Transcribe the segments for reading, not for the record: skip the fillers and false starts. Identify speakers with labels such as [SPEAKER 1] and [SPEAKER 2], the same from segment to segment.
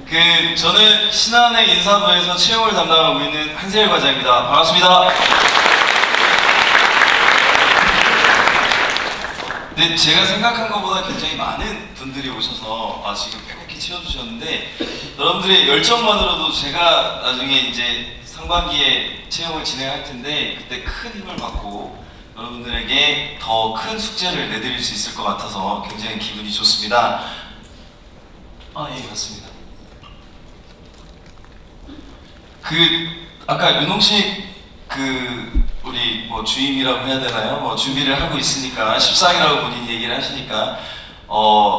[SPEAKER 1] 저는 신한의 인사부에서 채용을 담당하고 있는 한세일 과장입니다. 반갑습니다. 네, 제가 생각한 것보다 굉장히 많은 분들이 오셔서 지금 빽빽히 채워주셨는데, 여러분들의 열정만으로도 제가 나중에 이제 상반기에 채용을 진행할 텐데 그때 큰 힘을 받고 여러분들에게 더 큰 숙제를 내드릴 수 있을 것 같아서 굉장히 기분이 좋습니다. 예, 맞습니다. 아까 윤홍식 우리 주임이라고 해야 되나요? 준비를 하고 있으니까 14기라고 본인이 얘기를 하시니까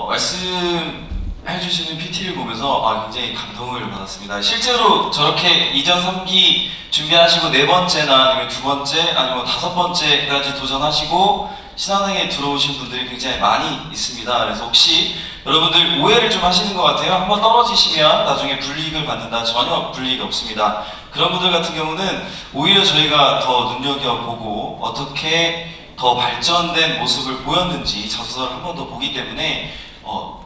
[SPEAKER 1] 말씀해주시는 PT를 보면서 굉장히 감동을 받았습니다. 실제로 저렇게 2전 3기 준비하시고 4번째나 아니면 2번째 아니면 5번째까지 도전하시고 신한은행에 들어오신 분들이 굉장히 많이 있습니다. 그래서 혹시 여러분들 오해를 좀 하시는 것 같아요. 한번 떨어지시면 나중에 불이익을 받는다. 전혀 불이익이 없습니다. 그런 분들 같은 경우는 오히려 저희가 더 눈여겨보고 어떻게 더 발전된 모습을 보였는지 자소서를 한 번 더 보기 때문에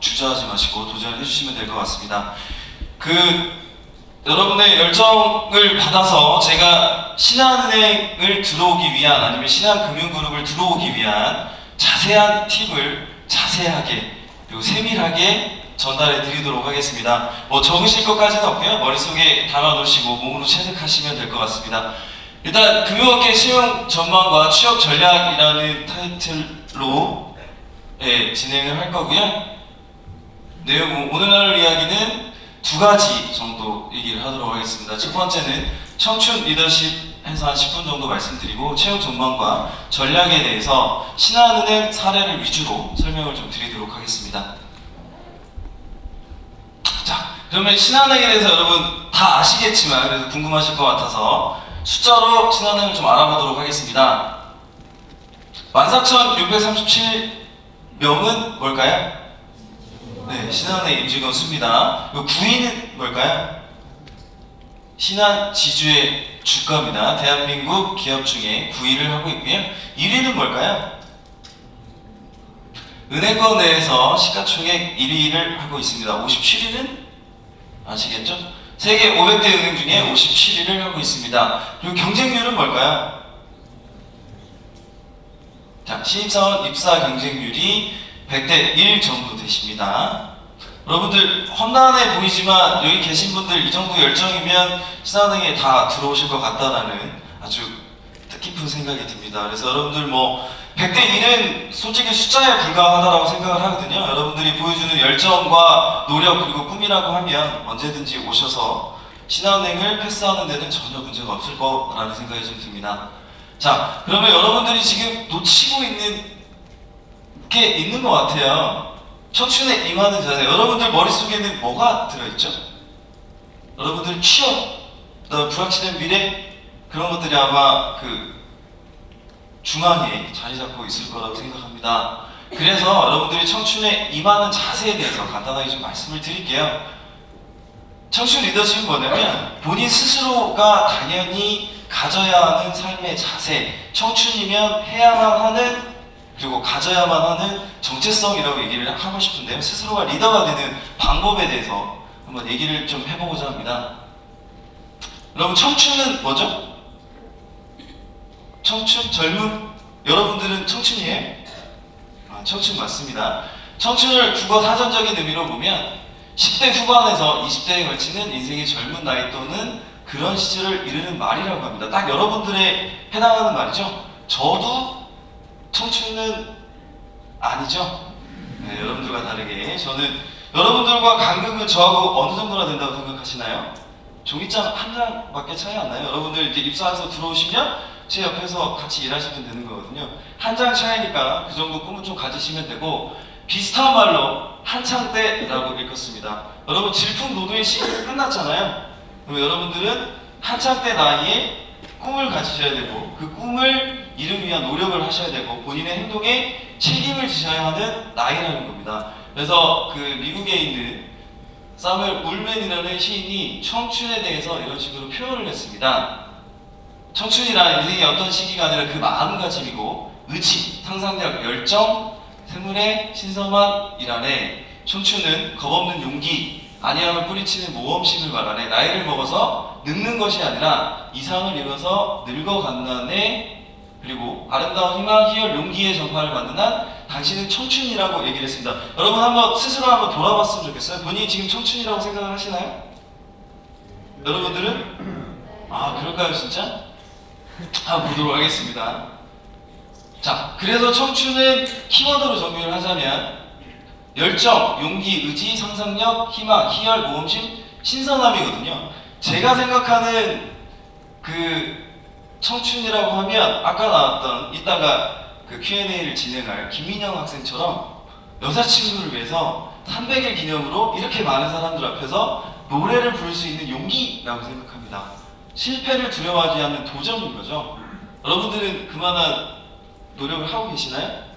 [SPEAKER 1] 주저하지 마시고 도전을 해주시면 될 것 같습니다. 여러분의 열정을 받아서 제가 신한은행을 들어오기 위한 아니면 신한금융그룹을 들어오기 위한 자세한 팁을 자세하게 그리고 세밀하게 전달해 드리도록 하겠습니다. 적으실 것까지는 없고요. 머릿속에 담아 놓으시고 몸으로 체득하시면 될 것 같습니다. 일단 금융업계 채용 전망과 취업 전략이라는 타이틀로 진행을 할 거고요. 내용 오늘 이야기는 2가지 정도 얘기를 하도록 하겠습니다. 첫 번째는 청춘 리더십에서 한 10분 정도 말씀드리고 채용 전망과 전략에 대해서 신한은행 사례를 위주로 설명을 좀 드리도록 하겠습니다. 자, 그러면 신한은행에 대해서 여러분 다 아시겠지만 그래도 궁금하실 것 같아서 숫자로 신한은행을 좀 알아보도록 하겠습니다. 14,637명은 뭘까요? 네, 신한은행 임직원 수입니다. 구위는 뭘까요? 신한 지주의 주가입니다. 대한민국 기업 중에 9위를 하고 있고요. 1위는 뭘까요? 은행권 내에서 시가총액 1위를 하고 있습니다. 57위는 아시겠죠? 세계 500대 은행 중에 57위를 하고 있습니다. 그리고 경쟁률은 뭘까요? 자, 신입사원 입사 경쟁률이 100대 1 정도 되십니다. 여러분들 험난해 보이지만 여기 계신 분들 이 정도 열정이면 신한은행에 다 들어오실 것 같다라는 아주 뜻깊은 생각이 듭니다. 그래서 여러분들 100대 1은 솔직히 숫자에 불과하다고 생각을 하거든요. 여러분들이 보여주는 열정과 노력 그리고 꿈이라고 하면 언제든지 오셔서 신한은행을 패스하는 데는 전혀 문제가 없을 거라는 생각이 좀 듭니다. 자, 그러면 여러분들이 지금 놓치고 있는 게 있는 것 같아요. 청춘에 임하는 자세. 여러분들 머릿속에는 뭐가 들어있죠? 여러분들 취업, 불확실한 미래 그런 것들이 아마 중앙에 자리 잡고 있을 거라고 생각합니다. 그래서 여러분들이 청춘에 임하는 자세에 대해서 간단하게 좀 말씀을 드릴게요. 청춘 리더십은 뭐냐면 본인 스스로가 당연히 가져야 하는 삶의 자세, 청춘이면 해야만 하는 그리고 가져야만 하는 정체성이라고 얘기를 하고 싶은데요. 스스로가 리더가 되는 방법에 대해서 한번 얘기를 좀 해보고자 합니다. 여러분 청춘은 뭐죠? 청춘? 젊음? 여러분들은 청춘이에요? 청춘 맞습니다. 청춘을 국어 사전적인 의미로 보면 10대 후반에서 20대에 걸치는 인생의 젊은 나이 또는 그런 시절을 이르는 말이라고 합니다. 딱 여러분들에 해당하는 말이죠. 저도 청춘은 아니죠. 네, 여러분들과 다르게 저는 여러분들과 간극은 저하고 어느 정도나 된다고 생각하시나요? 종이장 한 장밖에 차이 안 나요. 여러분들 이제 입사해서 들어오시면 제 옆에서 같이 일하시면 되는 거거든요. 한 장 차이니까 그 정도 꿈은 좀 가지시면 되고 비슷한 말로 한창 때라고 읽었습니다. 여러분 질풍노도의 시기가 끝났잖아요. 그럼 여러분들은 한창 때 나이에 꿈을 가지셔야 되고 그 꿈을 이루기 위한 노력을 하셔야 되고 본인의 행동에 책임을 지셔야 하는 나이라는 겁니다. 그래서 미국에 있는 사무엘 울맨이라는 시인이 청춘에 대해서 이런 식으로 표현을 했습니다. 청춘이란 인생의 어떤 시기가 아니라 그 마음가짐이고 의지, 상상력, 열정, 생물의 신성한 일 안에 청춘은 겁없는 용기, 안이함을 뿌리치는 모험심을 말하네. 나이를 먹어서 늙는 것이 아니라 이상을 이뤄서 늙어간다네. 그리고 아름다운 희망, 희열, 용기의 전파를 만든 한 당신은 청춘이라고 얘기를 했습니다. 여러분 한번 스스로 한번 돌아봤으면 좋겠어요. 본인이 지금 청춘이라고 생각을 하시나요? 여러분들은? 아, 그럴까요 진짜? 한번 보도록 하겠습니다. 자, 그래서 청춘은 키워드로 정리를 하자면 열정, 용기, 의지, 상상력, 희망, 희열, 모험심, 신선함이거든요. 제가 생각하는 그 청춘이라고 하면 아까 나왔던 이따가 그 Q&A를 진행할 김민영 학생처럼 여자친구를 위해서 300일 기념으로 이렇게 많은 사람들 앞에서 노래를 부를 수 있는 용기라고 생각합니다. 실패를 두려워하지 않는 도전인 거죠. 여러분들은 그만한 노력을 하고 계시나요?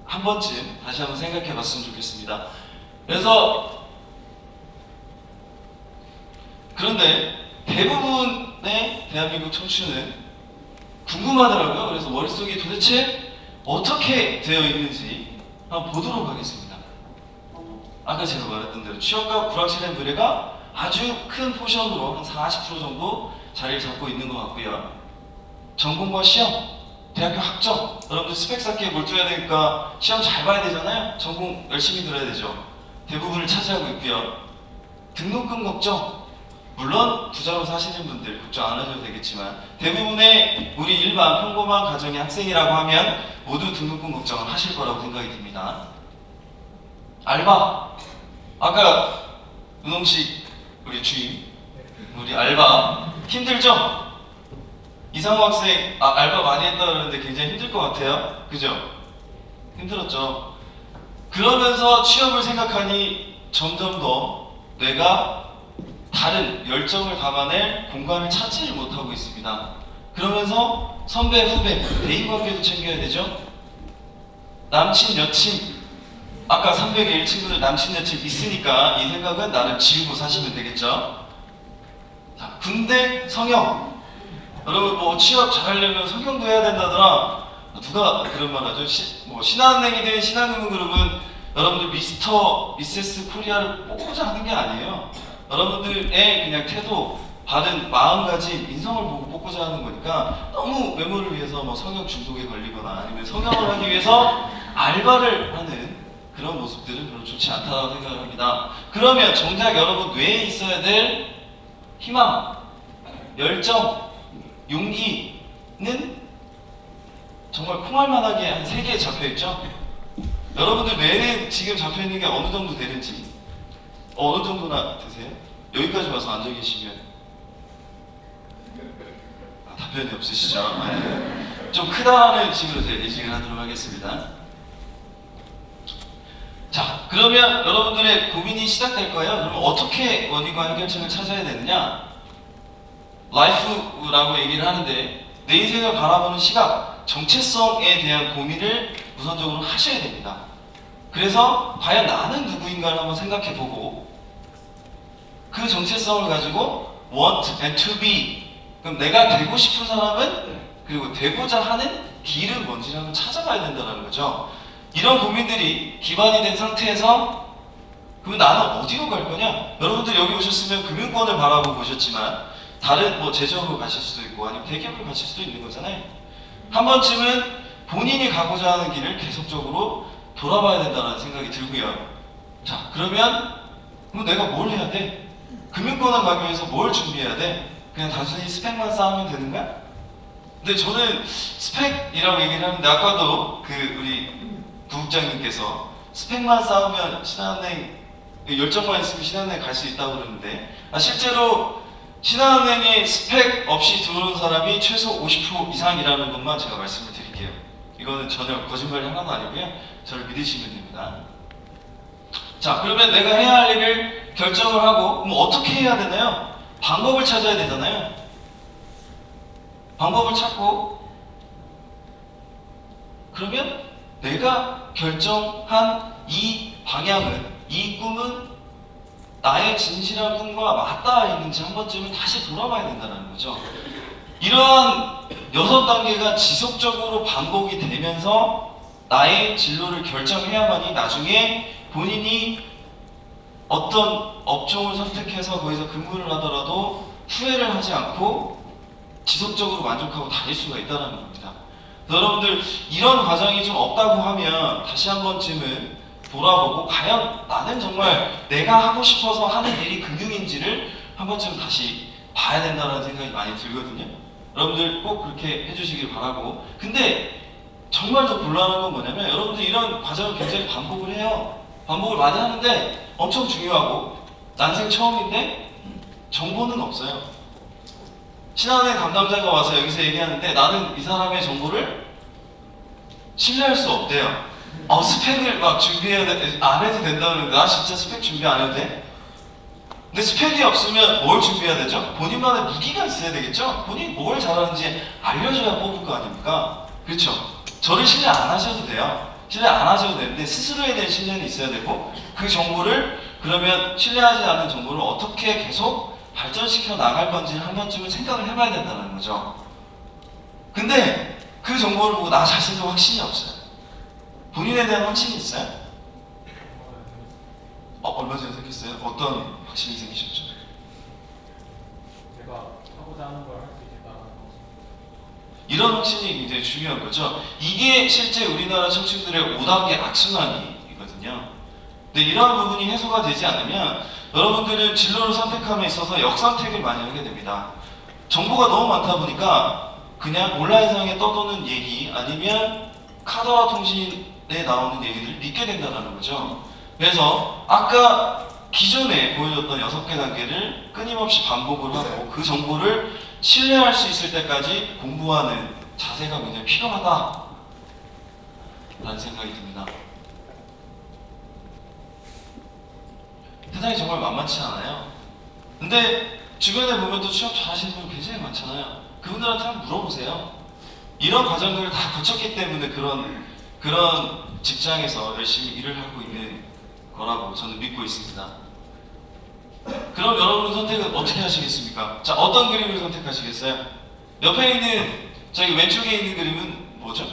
[SPEAKER 1] 한 번쯤 다시 한번 생각해 봤으면 좋겠습니다. 그런데 대부분의 대한민국 청춘은 궁금하더라고요. 그래서 머릿속에 도대체 어떻게 되어 있는지 한번 보도록 하겠습니다. 아까 제가 말했던 대로 취업과 불확실한 미래가 아주 큰 포션으로 한 40% 정도 자리를 잡고 있는 것 같고요. 전공과 시험, 대학교 학점, 여러분들 스펙 쌓기에 몰두해야 되니까 시험 잘 봐야 되잖아요. 전공 열심히 들어야 되죠. 대부분을 차지하고 있고요. 등록금 걱정, 물론 부자로 사시는 분들 걱정 안 하셔도 되겠지만 대부분의 우리 일반 평범한 가정의 학생이라고 하면 모두 등록금 걱정을 하실 거라고 생각이 듭니다. 알바, 아까 은홍씨 우리 주임, 우리 알바 힘들죠? 이상호 학생 알바 많이 했다 그러는데 굉장히 힘들 것 같아요. 그죠? 힘들었죠. 그러면서 취업을 생각하니 점점 더 뇌가 다른 열정을 담아낼 공간을 찾지 못하고 있습니다. 그러면서 선배, 후배, 대인관계도 챙겨야 되죠. 남친, 여친, 아까 300일 친구들 남친, 여친 있으니까 이 생각은 나를 지우고 사시면 되겠죠. 자, 군대, 성형. 여러분 뭐 취업 잘하려면 성형도 해야 된다더라. 누가 그런 말 하죠? 신한은행이든 신한금융그룹은 여러분들 미스터, 미세스 코리아를 뽑고자 하는 게 아니에요. 여러분들의 그냥 태도, 바른 마음가짐, 인성을 보고 뽑고자 하는 거니까 너무 외모를 위해서 뭐 성형 중독에 걸리거나 아니면 성형을 하기 위해서 알바를 하는 그런 모습들은 별로 좋지 않다고 생각을 합니다. 그러면 정작 여러분 뇌에 있어야 될 희망, 열정, 용기는 정말 콩알만하게 한 3개 잡혀있죠? 여러분들 뇌에 지금 잡혀있는 게 어느 정도 되는지 어느 정도나 되세요? 여기까지 와서 앉아 계시면 답변이 없으시죠? 좀 크다는 식으로 제가 예측을 하도록 하겠습니다. 자, 그러면 여러분들의 고민이 시작될 거예요. 그럼 어떻게 원인과 해결책을 찾아야 되느냐? 라이프라고 얘기를 하는데 내 인생을 바라보는 시각, 정체성에 대한 고민을 우선적으로 하셔야 됩니다. 그래서 과연 나는 누구인가를 한번 생각해보고 그 정체성을 가지고 want and to be, 그럼 내가 되고 싶은 사람은 그리고 되고자 하는 길은 뭔지를 한번 찾아봐야 된다는 거죠. 이런 고민들이 기반이 된 상태에서 그럼 나는 어디로 갈 거냐? 여러분들 여기 오셨으면 금융권을 바라보고 오셨지만 다른 뭐 제조업으로 가실 수도 있고 아니면 대기업으로 가실 수도 있는 거잖아요. 한 번쯤은 본인이 가고자 하는 길을 계속적으로 돌아봐야 된다는 생각이 들고요. 자, 그러면 내가 뭘 해야 돼? 금융권을 가기 위해서 뭘 준비해야 돼? 그냥 단순히 스펙만 쌓으면 되는 거야? 근데 저는 스펙이라고 얘기를 하는데 아까도 그 우리 부국장님께서 스펙만 쌓으면 신한은행 열정만 있으면 신한은행 갈 수 있다고 그러는데 실제로 신한은행에 스펙 없이 들어오는 사람이 최소 50% 이상이라는 것만 제가 말씀을 드릴게요. 이거는 전혀 거짓말이 하나도 아니고요. 저를 믿으시면 됩니다. 자, 그러면 내가 해야 할 일을 결정을 하고 그럼 어떻게 해야 되나요? 방법을 찾아야 되잖아요. 방법을 찾고 그러면 내가 결정한 이 방향은, 이 꿈은 나의 진실한 꿈과 맞닿아 있는지 한 번쯤은 다시 돌아봐야 된다는 거죠. 이러한 6단계가 지속적으로 반복이 되면서 나의 진로를 결정해야만이 나중에 본인이 어떤 업종을 선택해서 거기서 근무를 하더라도 후회를 하지 않고 지속적으로 만족하고 다닐 수가 있다는 겁니다. 여러분들 이런 과정이 좀 없다고 하면 다시 한 번쯤은 돌아보고 과연 나는 정말 내가 하고 싶어서 하는 일이 금융인지를 한 번쯤 다시 봐야 된다는 생각이 많이 들거든요. 여러분들 꼭 그렇게 해주시길 바라고. 근데 정말 더 곤란한 건 뭐냐면 여러분들 이런 과정을 굉장히 반복을 해요. 반복을 많이 하는데 엄청 중요하고 난생 처음인데 정보는 없어요. 신한은행 담당자가 와서 여기서 얘기하는데 나는 이 사람의 정보를 신뢰할 수 없대요. 스펙을 막 준비해야 돼, 안 해도 된다는데 나 진짜 스펙 준비 안 해도 돼? 근데 스펙이 없으면 뭘 준비해야 되죠? 본인만의 무기가 있어야 되겠죠? 본인이 뭘 잘하는지 알려줘야 뽑을 거 아닙니까? 그렇죠? 저를 신뢰 안 하셔도 돼요. 신뢰 안 하셔도 되는데 스스로에 대한 신뢰는 있어야 되고 그 정보를 그러면 신뢰하지 않는 정보를 어떻게 계속 발전시켜 나갈 건지를 한 번쯤은 생각을 해봐야 된다는 거죠. 근데 그 정보를 보고 나 자신도 확신이 없어요. 본인에 대한 확신이 있어요? 얼마 전에 생겼어요? 어떤 확신이 생기셨죠?
[SPEAKER 2] 제가 하고자 하는 걸 할 수 있겠다는 거.
[SPEAKER 1] 이런 확신이 굉장히 중요한 거죠. 이게 실제 우리나라 청춘들의 5단계 악순환이거든요. 근데 이런 부분이 해소가 되지 않으면 여러분들은 진로를 선택함에 있어서 역선택을 많이 하게 됩니다. 정보가 너무 많다 보니까 그냥 온라인상에 떠도는 얘기 아니면 카더라 통신에 나오는 얘기들을 믿게 된다는 거죠. 그래서 아까 기존에 보여줬던 6개 단계를 끊임없이 반복을 하고 그 정보를 신뢰할 수 있을 때까지 공부하는 자세가 굉장히 필요하다 라는 생각이 듭니다. 세상이 정말 만만치 않아요. 근데 주변에 보면 또 취업 잘하시는 분 굉장히 많잖아요. 그분들한테 한번 물어보세요. 이런 과정들을 다 거쳤기 때문에 그런 직장에서 열심히 일을 하고 있는 거라고 저는 믿고 있습니다. 그럼 여러분 선택은 어떻게 하시겠습니까? 자, 어떤 그림을 선택하시겠어요? 옆에 있는 저기 왼쪽에 있는 그림은 뭐죠?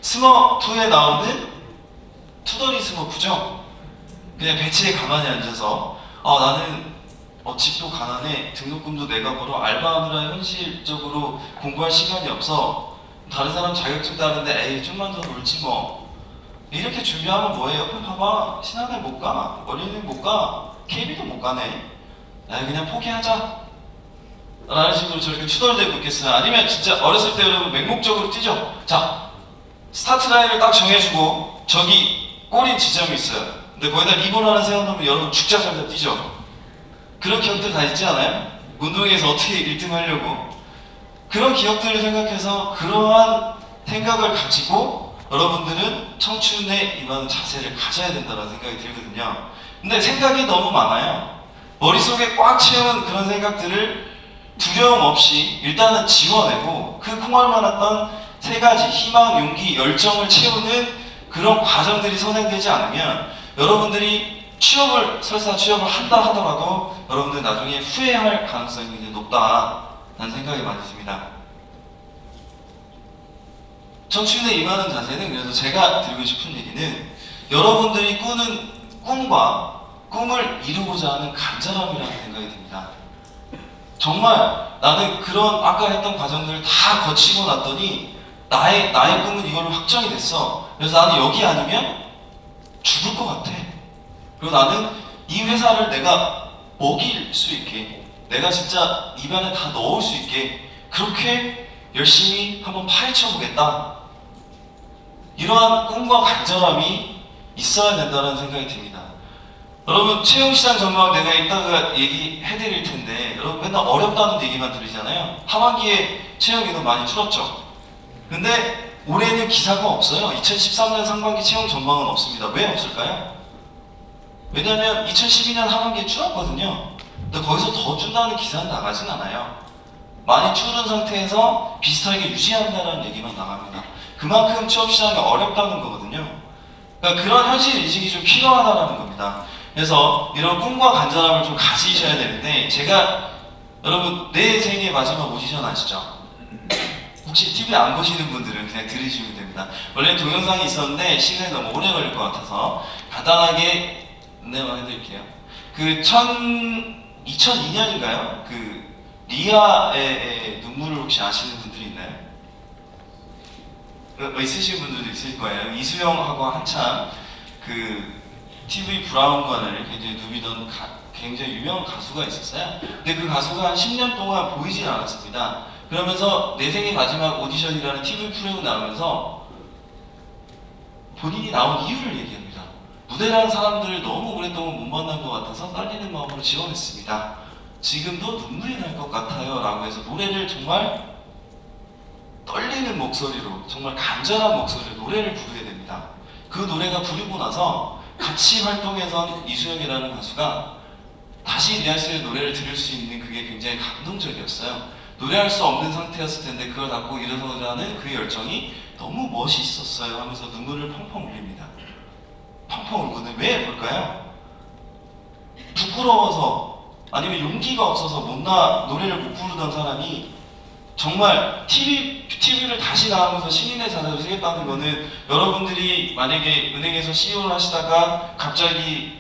[SPEAKER 1] 스머2에 나오는 투덜이 스머프죠? 그냥 벤치에 가만히 앉아서 나는 집도 가난해, 등록금도 내가 벌어, 알바하느라 현실적으로 공부할 시간이 없어, 다른 사람 자격증 따는데 에이 좀만 더 놀지 뭐, 이렇게 준비하면 뭐예요? 옆에 봐봐, 신한은행 못 가, 어린이집 못 가, KB도 못 가네, 그냥 포기하자 라는 식으로 저렇게 투덜대고 있겠어요? 아니면 진짜 어렸을 때 여러분 맹목적으로 뛰죠? 자, 스타트 라인을 딱 정해주고 저기 꼬린 지점이 있어요. 근데 거기다 리본 하나 세워놓으면 여러분 죽자 살자 뛰죠? 그런 기억들 다 있지 않아요? 운동에서 어떻게 1등 하려고. 그런 기억들을 생각해서 그러한 생각을 가지고 여러분들은 청춘에 임하는 자세를 가져야 된다는 생각이 들거든요. 근데 생각이 너무 많아요. 머릿속에 꽉 채운 그런 생각들을 두려움 없이 일단은 지워내고 그 콩알 많았던 3가지 희망, 용기, 열정을 채우는 그런 과정들이 선행되지 않으면 여러분들이 설사 취업을 한다 하더라도 여러분들 나중에 후회할 가능성이 굉장히 높다라는 생각이 많이 듭니다. 청춘에 임하는 자세는 그래서 제가 드리고 싶은 얘기는 여러분들이 꾸는 꿈과 꿈을 이루고자 하는 간절함이라는 생각이 듭니다. 정말 나는 그런 아까 했던 과정들을 다 거치고 났더니 나의 꿈은 이걸로 확정이 됐어. 그래서 나는 여기 아니면 죽을 것 같아. 그리고 나는 이 회사를 내가 먹일 수 있게, 내가 진짜 입안에 다 넣을 수 있게 그렇게 열심히 한번 파헤쳐 보겠다. 이러한 꿈과 간절함이 있어야 된다는 생각이 듭니다. 여러분 채용시장 전망 내가 이따가 얘기해드릴 텐데 여러분 맨날 어렵다는 얘기만 들으시잖아요. 하반기에 채용 인원 많이 줄었죠. 근데 올해는 기사가 없어요. 2013년 상반기 채용 전망은 없습니다. 왜 없을까요? 왜냐면 2012년 하반기에 줄었거든요. 근데 거기서 더 준다는 기사는 나가진 않아요. 많이 줄은 상태에서 비슷하게 유지한다는 얘기만 나갑니다. 그만큼 취업시장이 어렵다는 거거든요. 그러니까 그런 현실 인식이 좀 필요하다는 겁니다. 그래서 이런 꿈과 간절함을 좀 가지셔야 되는데 제가 여러분 내 생의 마지막 오디션 아시죠? 혹시 TV 안 보시는 분들은 그냥 들으시면 됩니다. 됩니다. 원래 동영상이 있었는데 시간이 너무 오래 걸릴 것 같아서 간단하게 안내만 해드릴게요. 2002년인가요? 리아의 눈물을 혹시 아시는 분들이 있나요? 있으신 분들도 있을 거예요. 이수영하고 한참 TV 브라운관을 굉장히 누비던 굉장히 유명한 가수가 있었어요. 근데 그 가수가 한 10년 동안 보이진 않았습니다. 그러면서 내 생의 마지막 오디션이라는 TV 프로그램 나오면서 본인이 나온 이유를 얘기합니다. 무대라는 사람들을 너무 오랫동안 못 만난 것 같아서 떨리는 마음으로 지원했습니다. 지금도 눈물이 날 것 같아요 라고 해서 노래를 정말 떨리는 목소리로, 정말 간절한 목소리로 노래를 부르게 됩니다. 그 노래가 부르고 나서 같이 활동해선 이수영이라는 가수가 다시 리아 씨의 노래를 들을 수 있는 그게 굉장히 감동적이었어요. 노래할 수 없는 상태였을 텐데 그걸 갖고 일어서자는 그 열정이 너무 멋있었어요 하면서 눈물을 펑펑 흘립니다. 펑펑 울고는 왜 볼까요? 부끄러워서 아니면 용기가 없어서 노래를 못 부르던 사람이 정말 TV를 다시 나가면서 신인의 자세로 쓰겠다는 거는 여러분들이 만약에 은행에서 CEO를 하시다가 갑자기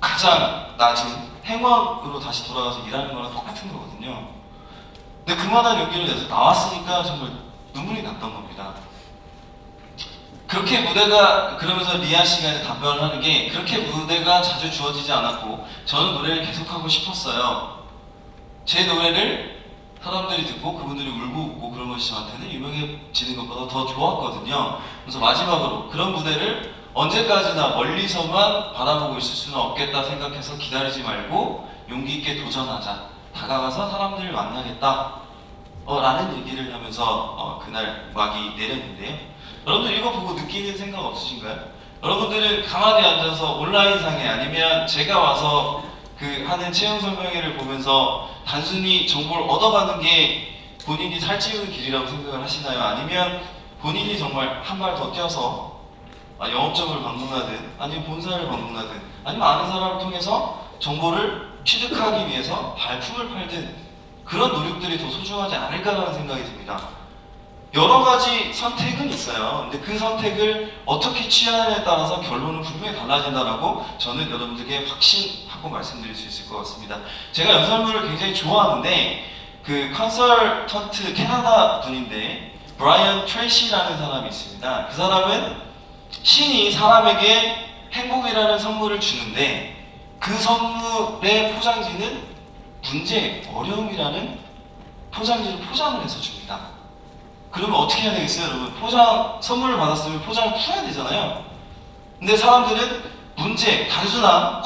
[SPEAKER 1] 가장 낮은 행원으로 다시 돌아가서 일하는 거랑 똑같은 거거든요. 근데 그만한 용기를 내서 나왔으니까 정말 눈물이 났던 겁니다. 그렇게 무대가, 그러면서 리아 씨가 이제 답변을 하는 게, 그렇게 무대가 자주 주어지지 않았고 저는 노래를 계속하고 싶었어요. 제 노래를 사람들이 듣고 그분들이 울고 웃고 그런 것이 저한테는 유명해지는 것보다 더 좋았거든요. 그래서 마지막으로 그런 무대를 언제까지나 멀리서만 바라보고 있을 수는 없겠다 생각해서 기다리지 말고 용기 있게 도전하자, 다가가서 사람들을 만나겠다 라는 얘기를 하면서 그날 막이 내렸는데요. 여러분들 이거 보고 느끼는 생각 없으신가요? 여러분들은 가만히 앉아서 온라인상에 아니면 제가 와서 하는 체험 설명회를 보면서 단순히 정보를 얻어가는 게 본인이 살찌우는 길이라고 생각을 하시나요? 아니면 본인이 정말 한 발 더 뛰어서 영업점을 방문하든 아니면 본사를 방문하든 아니면 아는 사람을 통해서 정보를 취득하기 위해서 발품을 팔든 그런 노력들이 더 소중하지 않을까라는 생각이 듭니다. 여러 가지 선택은 있어요. 근데 그 선택을 어떻게 취하느냐에 따라서 결론은 분명히 달라진다라고 저는 여러분들께 확신하고 말씀드릴 수 있을 것 같습니다. 제가 연설문을 굉장히 좋아하는데 컨설턴트 캐나다 분인데 브라이언 트레이시라는 사람이 있습니다. 그 사람은 신이 사람에게 행복이라는 선물을 주는데 그 선물의 포장지는 문제, 어려움이라는 포장지를 포장을 해서 줍니다. 그러면 어떻게 해야 되겠어요, 여러분? 선물을 받았으면 포장을 풀어야 되잖아요. 근데 사람들은 문제, 단순한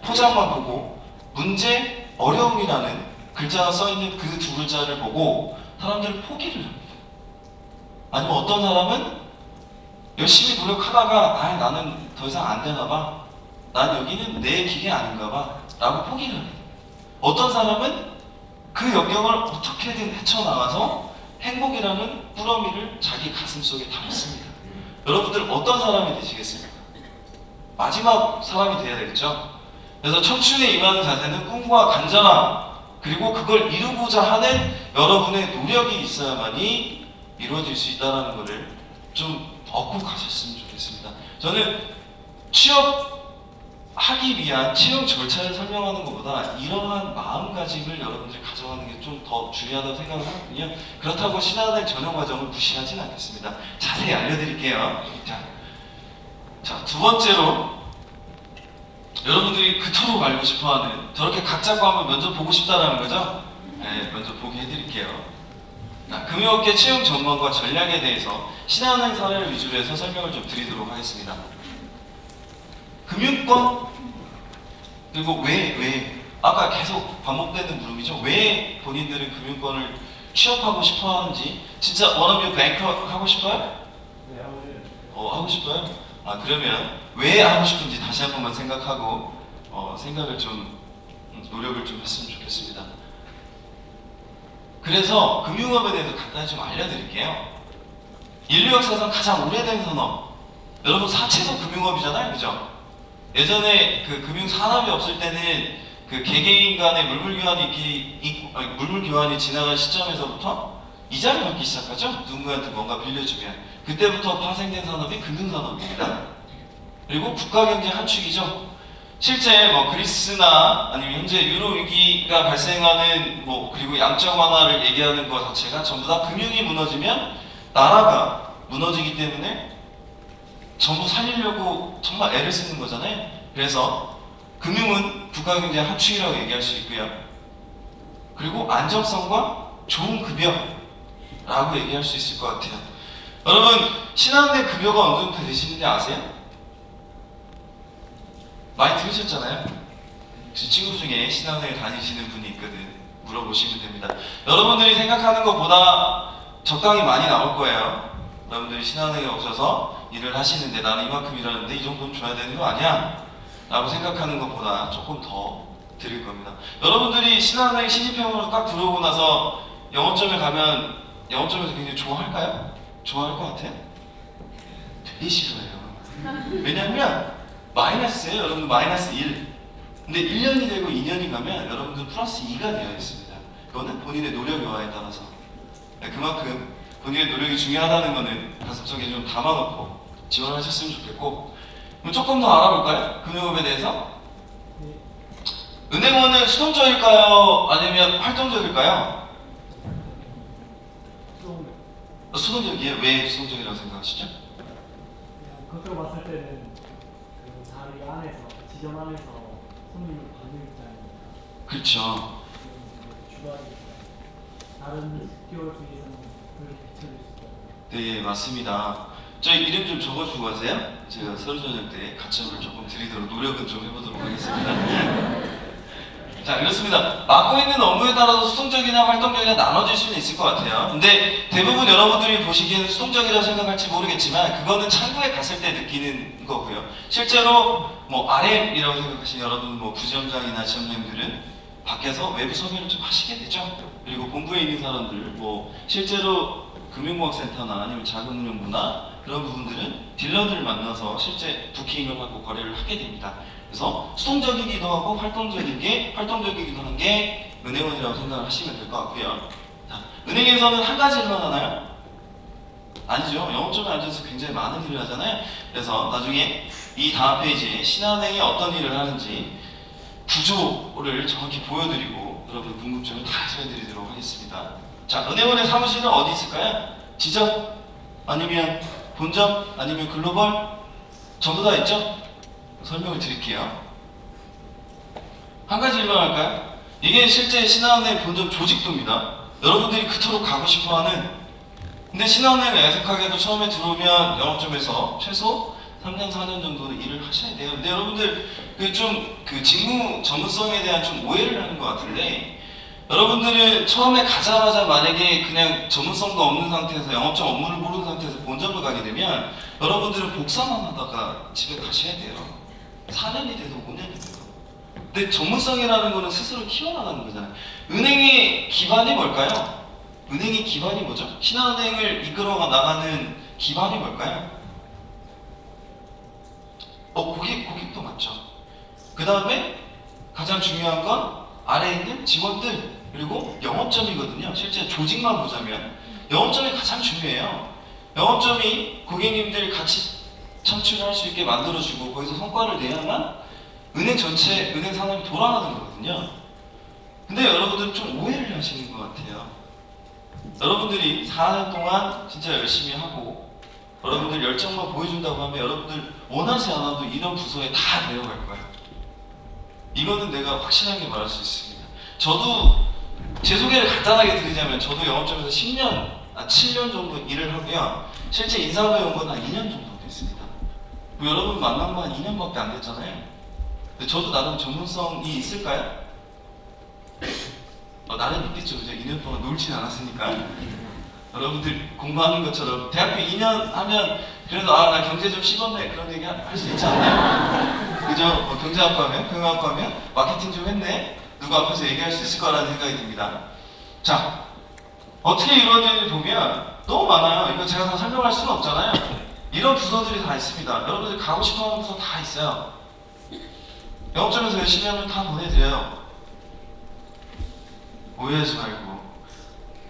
[SPEAKER 1] 포장만 보고 문제, 어려움이라는 글자가 써있는 그 두 글자를 보고 사람들은 포기를 합니다. 아니면 어떤 사람은 열심히 노력하다가 나는 더 이상 안 되나 봐, 난 여기는 내 길이 아닌가 봐 라고 포기를 합니다. 어떤 사람은 그 영역을 어떻게든 헤쳐나가서 행복이라는 꾸러미를 자기 가슴속에 담습니다. 여러분들 어떤 사람이 되시겠습니까? 마지막 사람이 돼야 되겠죠? 그래서 청춘에 임하는 자세는 꿈과 간절함, 그리고 그걸 이루고자 하는 여러분의 노력이 있어야만이 이루어질 수 있다는 것을 좀 얻고 가셨으면 좋겠습니다. 저는 취업하기 위한 채용 절차를 설명하는 것보다 이러한 마음가짐을 여러분들이 가져가는 게 좀 더 중요하다고 생각을 하거든요. 그렇다고 신한은행 전형 과정을 무시하진 않겠습니다. 자세히 알려드릴게요. 자, 두 번째로 여러분들이 그토록 알고 싶어하는, 저렇게 각 잡고 한번 면접 보고 싶다라는 거죠? 네, 면접 보게 해드릴게요. 금융업계 채용 전망과 전략에 대해서 신한은행 사례를 위주로 해서 설명을 좀 드리도록 하겠습니다. 금융권, 그리고 왜 아까 계속 반복되는 물음이죠. 왜 본인들은 금융권을 취업하고 싶어 하는지. 진짜 원어민 뱅커 하고 싶어요?
[SPEAKER 2] 네,
[SPEAKER 1] 하고 싶어요? 그러면 왜 하고 싶은지 다시 한 번만 생각하고 생각을 좀 노력을 좀 했으면 좋겠습니다. 그래서 금융업에 대해서 간단히 좀 알려드릴게요. 인류 역사상 가장 오래된 산업, 여러분 사채도 금융업이잖아요, 그죠? 예전에 금융 산업이 없을 때는 개개인 간의 물물 교환이 지나간 시점에서부터 이자를 받기 시작하죠. 누군가한테 뭔가 빌려주면 그때부터 파생된 산업이 금융산업입니다. 그리고 국가경제 한 축이죠. 실제 뭐 그리스나 아니면 현재 유로 위기가 발생하는 뭐 그리고 양적 완화를 얘기하는 것 자체가 전부 다 금융이 무너지면 나라가 무너지기 때문에 전부 살리려고 정말 애를 쓰는 거잖아요. 그래서 금융은 국가경제 한 축이라고 얘기할 수 있고요. 그리고 안정성과 좋은 급여라고 얘기할 수 있을 것 같아요. 여러분 신한은행 급여가 어느 정도 되시는지 아세요? 많이 들으셨잖아요? 제 친구 중에 신한은행 다니시는 분이 있거든. 물어보시면 됩니다. 여러분들이 생각하는 것보다 적당히 많이 나올 거예요. 여러분들이 신한은행에 오셔서 일을 하시는데 나는 이만큼 일하는데 이 정도는 줘야 되는 거 아니야? 라고 생각하는 것보다 조금 더 드릴 겁니다. 여러분들이 신한은행 신입회원으로 딱 들어오고 나서 영업점에 가면 영업점에서 굉장히 좋아할까요? 좋아할 것 같아요? 되게 싫어해요. 왜냐면 마이너스예요. 여러분들 마이너스 1. 근데 1년이 되고 2년이 가면 여러분들 플러스 2가 되어 있습니다. 그거는 본인의 노력 여하에 따라서. 그만큼 본인의 노력이 중요하다는 거는 가슴속에 좀 담아놓고 지원하셨으면 좋겠고. 그럼 조금 더 알아볼까요? 금융업에 대해서? 은행원은 수동적일까요? 아니면 활동적일까요? 수동적이에요? 왜 수동적이라고 생각하시죠?
[SPEAKER 2] 겉으로 봤을 때는 그 자리 안에서, 지점 안에서 손님을 받는 입장이니까.
[SPEAKER 1] 그렇죠.
[SPEAKER 2] 주관이니까. 다른 스티어에 비해서는 그렇게 비춰질 수 있어요.
[SPEAKER 1] 네, 맞습니다. 저희 이름 좀 적어주고 가세요. 제가 서류 전형 때 가점을 조금 드리도록 노력은 좀 해보도록 하겠습니다. 자, 그렇습니다. 맡고 있는 업무에 따라서 수동적이냐 활동적이냐 나눠질 수는 있을 것 같아요. 근데 대부분 여러분들이 보시기에는 수동적이라고 생각할지 모르겠지만 그거는 창구에 갔을 때 느끼는 거고요. 실제로 뭐 RM이라고 생각하시는 여러분 뭐 부지점장이나 지점장님들은 밖에서 외부 섭외를 좀 하시게 되죠. 그리고 본부에 있는 사람들 뭐 실제로 금융공학센터나 아니면 자금운용부나 그런 부분들은 딜러들을 만나서 실제 부킹을 하고 거래를 하게 됩니다. 그래서 수동적이기도 하고 활동적이기도 한 게 은행원이라고 생각을 하시면 될 것 같고요. 자, 은행에서는 한 가지 일만 하나요? 아니죠. 영업점에 앉아서 굉장히 많은 일을 하잖아요. 그래서 나중에 이 다음 페이지에 신한은행이 어떤 일을 하는지 구조를 정확히 보여드리고 여러분 궁금증을 다 해소해드리도록 하겠습니다. 자, 은행원의 사무실은 어디 있을까요? 지점? 아니면 본점? 아니면 글로벌? 전부 다 있죠? 설명을 드릴게요. 한 가지 일만 할까요? 이게 실제 신한은행 본점 조직도입니다. 여러분들이 그토록 가고 싶어하는. 근데 신한은행 애석하게도 처음에 들어오면 영업점에서 최소 3년, 4년 정도는 일을 하셔야 돼요. 근데 여러분들 그 직무 전문성에 대한 좀 오해를 하는 것 같은데 여러분들은 처음에 가자마자 만약에 그냥 전문성도 없는 상태에서 영업점 업무를 모르는 상태에서 본점을 가게 되면 여러분들은 복사만 하다가 집에 가셔야 돼요. 4년이 돼도 5년이 돼도. 근데 전문성이라는 거는 스스로 키워나가는 거잖아요. 은행의 기반이 뭘까요? 은행의 기반이 뭐죠? 신한은행을 이끌어 나가는 기반이 뭘까요? 고객도 맞죠. 그 다음에 가장 중요한 건 아래에 있는 직원들 그리고 영업점이거든요. 실제 조직만 보자면 영업점이 가장 중요해요. 영업점이 고객님들 같이 창출할 수 있게 만들어주고 거기서 성과를 내야만 은행 전체, 은행 산업이 돌아가는 거거든요. 근데 여러분들은 좀 오해를 하시는 것 같아요. 여러분들이 4년 동안 진짜 열심히 하고 여러분들 열정만 보여준다고 하면 여러분들 원하지 않아도 이런 부서에 다 데려갈 거예요. 이거는 내가 확실하게 말할 수 있습니다. 저도 제 소개를 간단하게 드리자면 저도 영업점에서 7년 정도 일을 하고요. 실제 인사부에 온 건 한 2년 정도 됐습니다. 여러분 만난 거 한 2년밖에 안 됐잖아요. 근데 저도 나름 전문성이 있을까요? 나름 있겠죠. 그죠? 2년 동안 놀진 않았으니까. 여러분들 공부하는 것처럼 대학교 2년 하면 그래도 나 경제 좀 씹었네 그런 얘기 할 수 있지 않나요? 그죠? 경제학과면, 경영학과면 마케팅 좀 했네 누구 앞에서 얘기할 수 있을 거라는 생각이 듭니다. 자, 어떻게 이루어지는지 보면 너무 많아요. 이거 제가 다 설명할 수는 없잖아요. 이런 부서들이 다 있습니다. 여러분들 가고 싶어하는 부서 다 있어요. 영업점에서 열심히 하면 다 보내드려요. 오해하지 말고.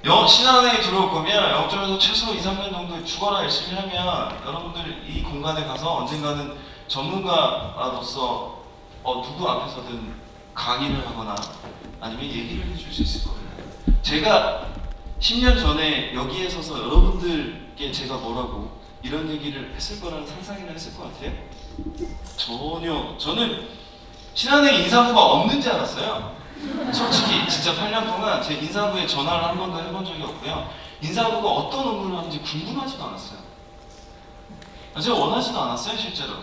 [SPEAKER 1] 신한은행에 들어올 거면 영점에서 최소 2, 3년 정도 죽어라 열심히 하면 여러분들 이 공간에 가서 언젠가는 전문가로서 누구 앞에서든 강의를 하거나 아니면 얘기를 해줄 수 있을 거예요. 제가 10년 전에 여기에 서서 여러분들께 제가 뭐라고 이런 얘기를 했을 거라는 상상이나 했을 것 같아요? 전혀. 저는 신한은행 인사부가 없는지 알았어요. 솔직히 진짜 8년 동안 제 인사부에 전화를 한 번도 해본 적이 없고요. 인사부가 어떤 업무를 하는지 궁금하지도 않았어요. 제가 원하지도 않았어요, 실제로.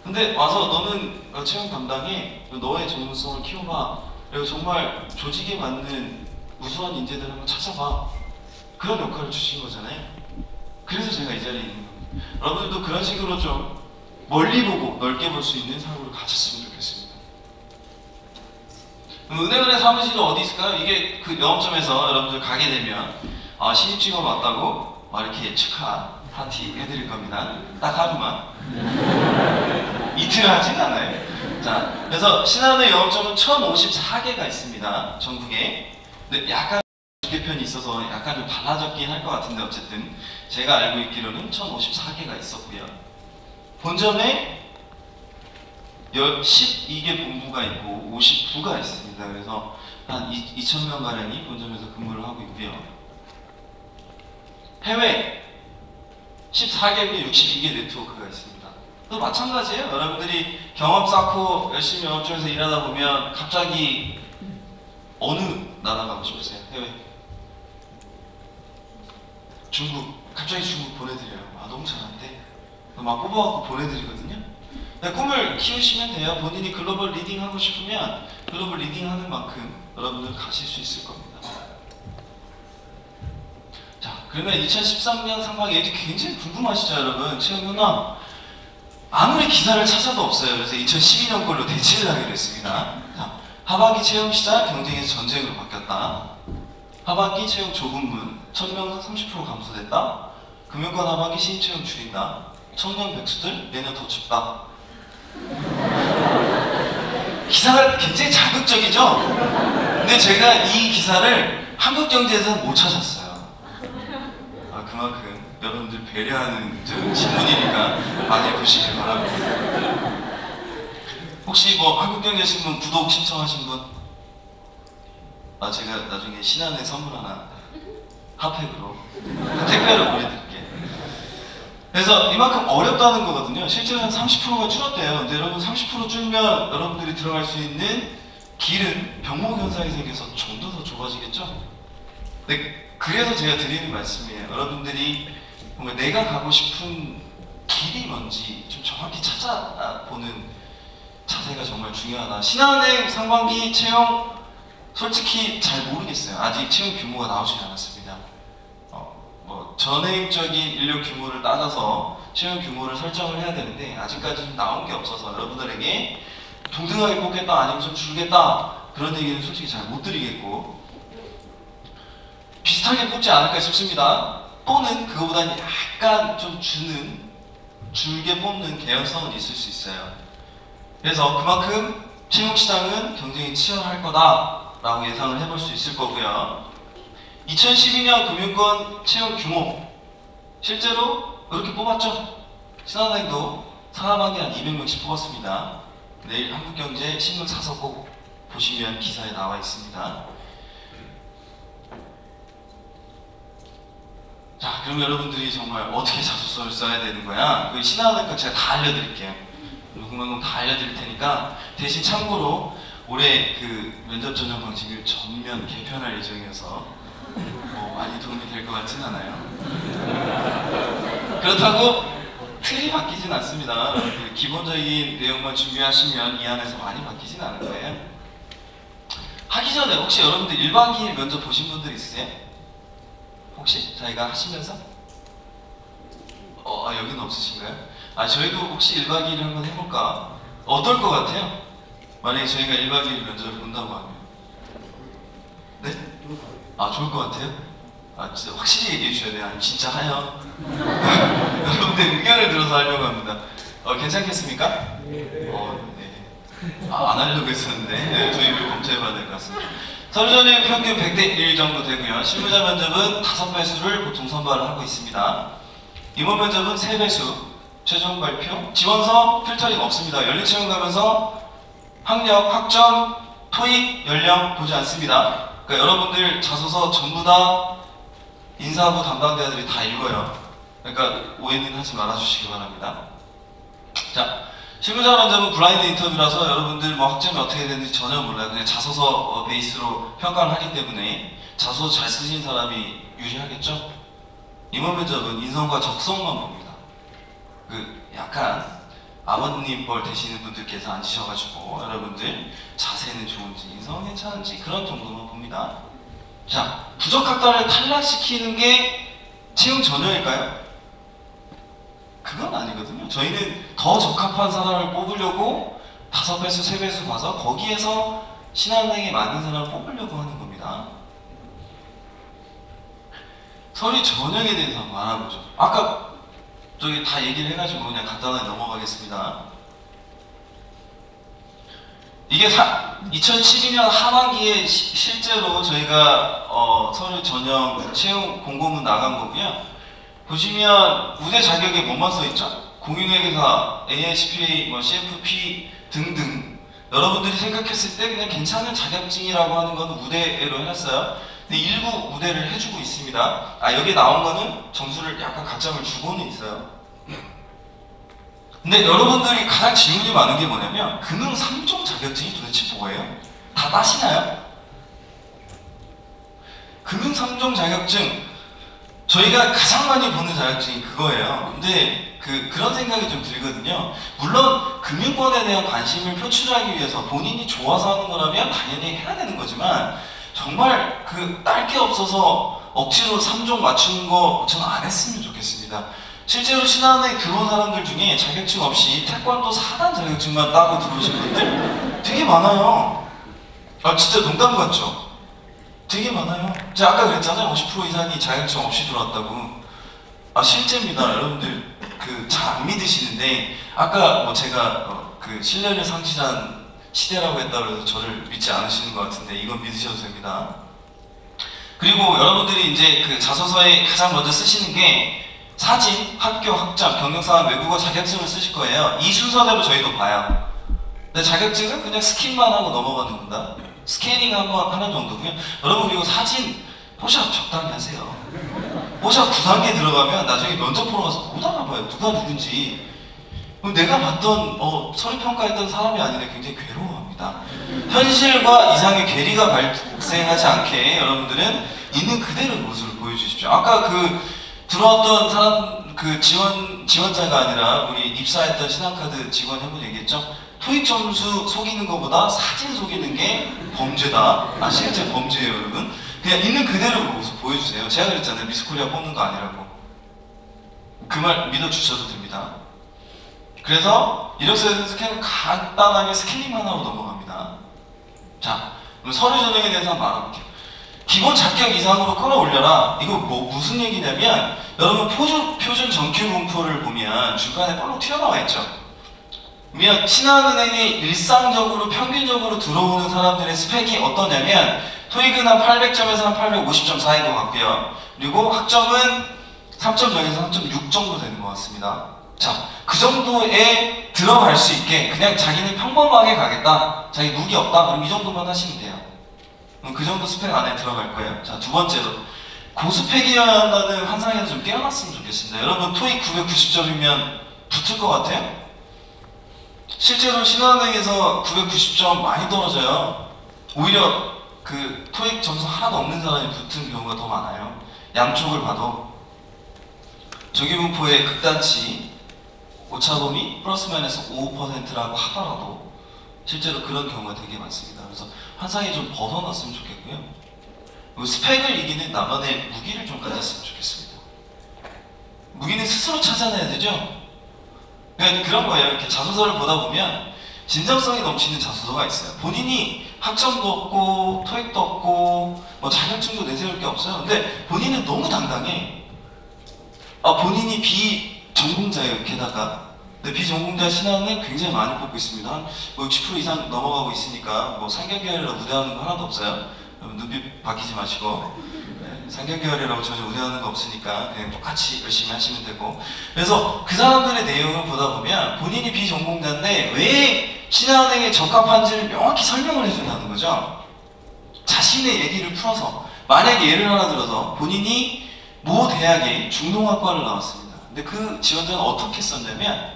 [SPEAKER 1] 근데 와서 너는 채용 담당에 너의 전문성을 키워봐. 그리고 정말 조직에 맞는 우수한 인재들 한번 찾아봐. 그런 역할을 주신 거잖아요. 그래서 제가 이 자리에 있는 겁니다. 여러분들도 그런 식으로 좀 멀리 보고 넓게 볼 수 있는 사고를 가졌으면 좋겠습니다. 은행은행 사무실이 어디 있을까요? 이게 그 영업점에서 여러분들 가게 되면 신입 직원 왔다고 이렇게 축하 파티 해드릴 겁니다. 딱 하루만. 이틀 하진 않아요. 자, 그래서 신한은행 영업점은 1054개가 있습니다. 전국에. 근데 약간 개편이 있어서 약간 좀 달라졌긴 할 것 같은데 어쨌든 제가 알고 있기로는 1054개가 있었고요. 본점에 12개 본부가 있고 59가 있습니다. 그래서 한 2,000명 가량이 본점에서 근무를 하고 있고요. 해외 14개국에 62개 네트워크가 있습니다. 또 마찬가지예요. 여러분들이 경험 쌓고 열심히 영업점에서 일하다 보면 갑자기 어느 나라 가고 싶으세요? 해외? 중국. 갑자기 중국 보내드려요. 너무 잘한대. 막 뽑아갖고 보내드리거든요. 꿈을 키우시면 돼요. 본인이 글로벌 리딩 하고 싶으면 글로벌 리딩 하는 만큼 여러분들 가실 수 있을 겁니다. 자, 그러면 2013년 상반기 굉장히 궁금하시죠, 여러분? 채용 현황. 아무리 기사를 찾아도 없어요. 그래서 2012년 걸로 대체를 하기로 했습니다. 자, 하반기 채용 시작 경쟁에서 전쟁으로 바뀌었다. 하반기 채용 좁은 문 1000명 30% 감소됐다. 금융권 하반기 신입 채용 줄인다. 청년 백수들 내년 더 춥다. 기사가 굉장히 자극적이죠? 근데 제가 이 기사를 한국경제에서는 못 찾았어요. 그만큼 여러분들 배려하는 신문이니까 많이 보시길 바랍니다. 혹시 한국경제신문 구독 신청하신 분? 제가 나중에 신한은행 선물 하나 핫팩으로 택배로 보내드릴게요. 그래서 이만큼 어렵다는 거거든요. 실제로 한 30%가 줄었대요. 근데 여러분 30% 줄면 여러분들이 들어갈 수 있는 길은 병목 현상이 생겨서 좀 더 좁아지겠죠? 네, 그래서 제가 드리는 말씀이에요. 여러분들이 뭔가 내가 가고 싶은 길이 뭔지 좀 정확히 찾아보는 자세가 정말 중요하다. 신한은행 상반기 채용 솔직히 잘 모르겠어요. 아직 채용 규모가 나오지 않았습니다. 전행적인 인력 규모를 따져서 채용 규모를 설정을 해야 되는데 아직까지 나온 게 없어서 여러분들에게 동등하게 뽑겠다 아니면 좀 줄겠다 그런 얘기는 솔직히 잘 못 드리겠고 비슷하게 뽑지 않을까 싶습니다. 또는 그거보다는 약간 좀 줄게 뽑는 개연성은 있을 수 있어요. 그래서 그만큼 채용 시장은 경쟁이 치열할 거다라고 예상을 해볼 수 있을 거고요. 2012년 금융권 채용 규모 실제로 이렇게 뽑았죠. 신한은행도 상하반기 한 200명씩 뽑았습니다. 내일 한국경제 신문 사서 꼭 보시면 기사에 나와 있습니다. 자, 그럼 여러분들이 정말 어떻게 자소서를 써야 되는 거야? 그 신한은행 거 제가 다 알려드릴게요. 궁금한 건 다 알려드릴 테니까 대신 참고로 올해 그 면접 전형 방식을 전면 개편할 예정이어서 많이 도움이 될 것 같진 않아요. 그렇다고 틀이 바뀌진 않습니다. 기본적인 내용만 준비하시면 이 안에서 많이 바뀌진 않을 거예요. 하기 전에 혹시 여러분들 1박 2일 면접 보신 분들 있으세요? 혹시 저희가 하시면서? 여기는 없으신가요? 저희도 혹시 1박 2일 한번 해볼까? 어떨 것 같아요? 만약에 저희가 1박 2일 면접을 본다고 하면 네? 좋을 것 같아요? 진짜 확실히 얘기해 주셔야 돼요. 아니면 진짜 하요? 여러분들 의견을 들어서 하려고 합니다. 괜찮겠습니까? 네. 안 하려고 했었는데 도입을 검토해봐야 될 것 같습니다. 서류 전형 평균 100대 1 정도 되고요. 실무자 면접은 5배수를 보통 선발을 하고 있습니다. 임원 면접은 3배수, 최종 발표, 지원서 필터링 없습니다. 연립채용 가면서 학력, 학점, 토익, 연령 보지 않습니다. 그러니까 여러분들 자소서 전부 다 인사부 담당자들이 다 읽어요. 그러니까 오해는 하지 말아주시기 바랍니다. 자, 실무자 면접은 블라인드 인터뷰라서 여러분들 뭐 학점이 어떻게 되는지 전혀 몰라요. 그냥 자소서 베이스로 평가를 하기 때문에 자소서 잘 쓰신 사람이 유리하겠죠? 임원 면접은 인성과 적성만 봅니다. 그 약간 아버님 뻘 되시는 분들께서 앉으셔가지고 여러분들 자세는 좋은지 인성 괜찮은지 그런 정도만 봅니다. 자, 부적합자를 탈락시키는 게 채용 전형일까요? 그건 아니거든요. 저희는 더 적합한 사람을 뽑으려고 5배수, 3배수 봐서 거기에서 신한은행에 맞는 사람을 뽑으려고 하는 겁니다. 서류 전형에 대해서 한번 알아보죠. 아까 저기 다 얘기를 해가지고 그냥 간단하게 넘어가겠습니다. 이게 2012년 하반기에 실제로 저희가 서류 전형 채용 공고문 나간 거고요. 보시면 우대 자격에 뭐만 써있죠? 공인회계사, ASPA, CFP 등등 여러분들이 생각했을 때 그냥 괜찮은 자격증이라고 하는 거는 우대로 해놨어요. 근데 일부 우대를 해주고 있습니다. 여기에 나온 거는 점수를 약간 가점을 주고는 있어요. 근데 여러분들이 가장 질문이 많은 게 뭐냐면 금융 3종 자격증이 도대체 뭐예요? 다 따시나요? 금융 3종 자격증 저희가 가장 많이 보는 자격증이 그거예요. 근데 그런 생각이 좀 들거든요. 물론 금융권에 대한 관심을 표출하기 위해서 본인이 좋아서 하는 거라면 당연히 해야 되는 거지만 정말 딸 게 없어서 억지로 3종 맞추는 거 저는 안 했으면 좋겠습니다. 실제로 신한은행 들어온 사람들 중에 자격증 없이 태권도 4단 자격증만 따고 들어오신 분들 되게 많아요. 진짜 농담 같죠? 되게 많아요. 제가 아까 그랬잖아요. 50% 이상이 자격증 없이 들어왔다고. 실제입니다. 여러분들 잘 안 믿으시는데 아까 제가 신뢰를 상실한 시대라고 했다고 해서 저를 믿지 않으시는 것 같은데 이건 믿으셔도 됩니다. 그리고 여러분들이 이제 자소서에 가장 먼저 쓰시는 게 사진, 학교, 학점, 경력사항, 외국어 자격증을 쓰실 거예요. 이 순서대로 저희도 봐요. 근데 자격증은 그냥 스캔만 하고 넘어가는 겁니다. 스캐닝 한번 하는 정도고요. 여러분 그리고 사진 포샵 적당히 하세요. 포샵 9단계 들어가면 나중에 면접 보러 가서 못 알아봐요. 누가 누군지. 내가 봤던 서류평가했던 사람이 아니라 굉장히 괴로워합니다. 현실과 이상의 괴리가 발생하지 않게 여러분들은 있는 그대로 모습을 보여주십시오. 아까 들어왔던 사람 지원자가 아니라 우리 입사했던 신한카드 직원 한 분 얘기했죠. 토익 점수 속이는 것보다 사진 속이는 게 범죄다. 실제 범죄예요, 여러분. 그냥 있는 그대로 모습 보여주세요. 제가 그랬잖아요. 미스코리아 뽑는 거 아니라고. 그 말 믿어주셔도 됩니다. 그래서 이력서에서 스캔을 간단하게 스캐닝만 하고 넘어갑니다. 자, 그럼 서류 전형에 대해서 한번 알아볼게요. 기본 자격 이상으로 끌어올려라. 이거 무슨 얘기냐면 여러분 표준 정규 문표를 보면 중간에 볼록 튀어나와 있죠. 그러면 신한은행이 일상적으로 평균적으로 들어오는 사람들의 스펙이 어떠냐면 토익은 한 800점에서 한 850점 사이인 것 같고요. 그리고 학점은 3.0에서 3.6 정도 되는 것 같습니다. 자, 그 정도에 들어갈 수 있게 그냥 자기는 평범하게 가겠다. 자기 무기 없다. 그럼 이 정도만 하시면 돼요. 그럼 그 정도 스펙 안에 들어갈 거예요. 자, 두 번째로 고스펙이어야 한다는 환상에서 좀 깨어났으면 좋겠습니다. 여러분 토익 990점이면 붙을 것 같아요? 실제로 신한은행에서 990점 많이 떨어져요. 오히려 토익 점수 하나도 없는 사람이 붙은 경우가 더 많아요. 양쪽을 봐도 조기분포의 극단치 오차범위 플러스 마이너스 5%라고 하더라도 실제로 그런 경우가 되게 많습니다. 그래서 환상이 좀 벗어났으면 좋겠고요. 스펙을 이기는 나만의 무기를 좀 가졌으면 좋겠습니다. 무기는 스스로 찾아내야 되죠? 그런 거예요. 이렇게 자소서를 보다 보면 진정성이 넘치는 자소서가 있어요. 본인이 학점도 없고 토익도 없고 자격증도 내세울 게 없어요. 근데 본인은 너무 당당해. 본인이 비전공자예요. 게다가 근데 비전공자 신한은 굉장히 많이 뽑고 있습니다. 한 60% 이상 넘어가고 있으니까 상경계열로 우대하는 거 하나도 없어요. 여러분 눈빛 바뀌지 마시고 상경계열이라고 전혀 우려하는 거 없으니까 그냥 똑같이 열심히 하시면 되고. 그래서 그 사람들의 내용을 보다 보면 본인이 비전공자인데 왜 신한은행에 적합한지를 명확히 설명을 해준다는 거죠. 자신의 얘기를 풀어서, 만약에 예를 하나 들어서 본인이 모 대학의 중동학과를 나왔습니다. 근데 그 지원자는 어떻게 썼냐면,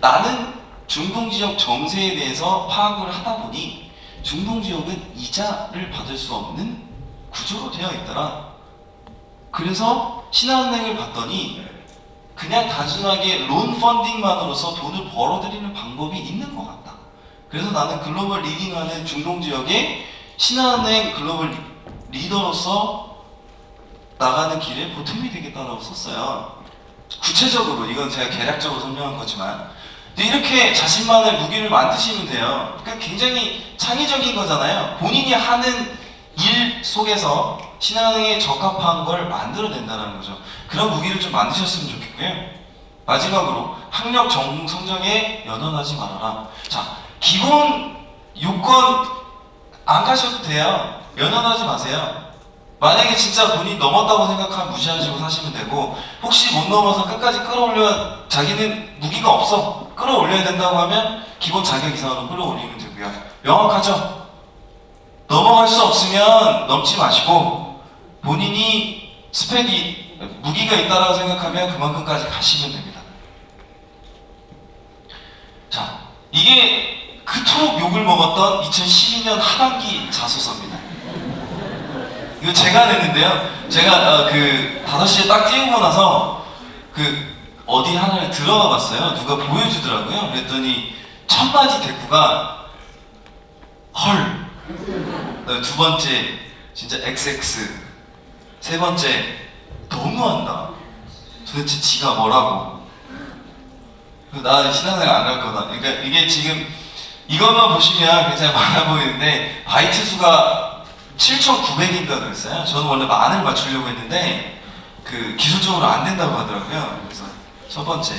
[SPEAKER 1] 나는 중동지역 정세에 대해서 파악을 하다 보니 중동지역은 이자를 받을 수 없는 구조로 되어 있더라. 그래서 신한은행을 봤더니 그냥 단순하게 론 펀딩만으로서 돈을 벌어들이는 방법이 있는 것 같다. 그래서 나는 글로벌 리딩하는 중동지역에 신한은행 글로벌 리더로서 나가는 길에 보탬이 되겠다라고 썼어요. 구체적으로, 이건 제가 개략적으로 설명한 거지만, 이렇게 자신만의 무기를 만드시면 돼요. 그러니까 굉장히 창의적인 거잖아요. 본인이 하는 일 속에서 신한은행에 적합한 걸 만들어낸다는 거죠. 그런 무기를 좀 만드셨으면 좋겠고요. 마지막으로, 학력 전공 성적에 연연하지 말아라. 자, 기본 요건 안 가셔도 돼요. 연연하지 마세요. 만약에 진짜 본인이 넘었다고 생각하면 무시하시고 사시면 되고, 혹시 못 넘어서 끝까지 끌어올려, 자기는 무기가 없어, 끌어올려야 된다고 하면 기본 자격 이상으로 끌어올리면 되고요. 명확하죠? 넘어갈 수 없으면 넘지 마시고, 본인이 스펙이, 무기가 있다고 생각하면 그만큼까지 가시면 됩니다. 자, 이게 그토록 욕을 먹었던 2012년 하반기 자소서입니다. 이거 제가 냈는데요. 제가 그 5시에 딱 띄우고 나서 그 어디 하나를 들어가 봤어요. 누가 보여주더라고요. 그랬더니 첫 마디 대꾸가 헐, 두 번째 진짜 XX, 세 번째 너무한다. 도대체 지가 뭐라고? 나 신한은행 안 갈 거다. 그러니까 이게 지금 이것만 보시면 굉장히 많아 보이는데 바이트 수가 7,900인가 그랬어요. 저는 원래 만을 맞추려고 했는데 그 기술적으로 안 된다고 하더라고요. 그래서 첫 번째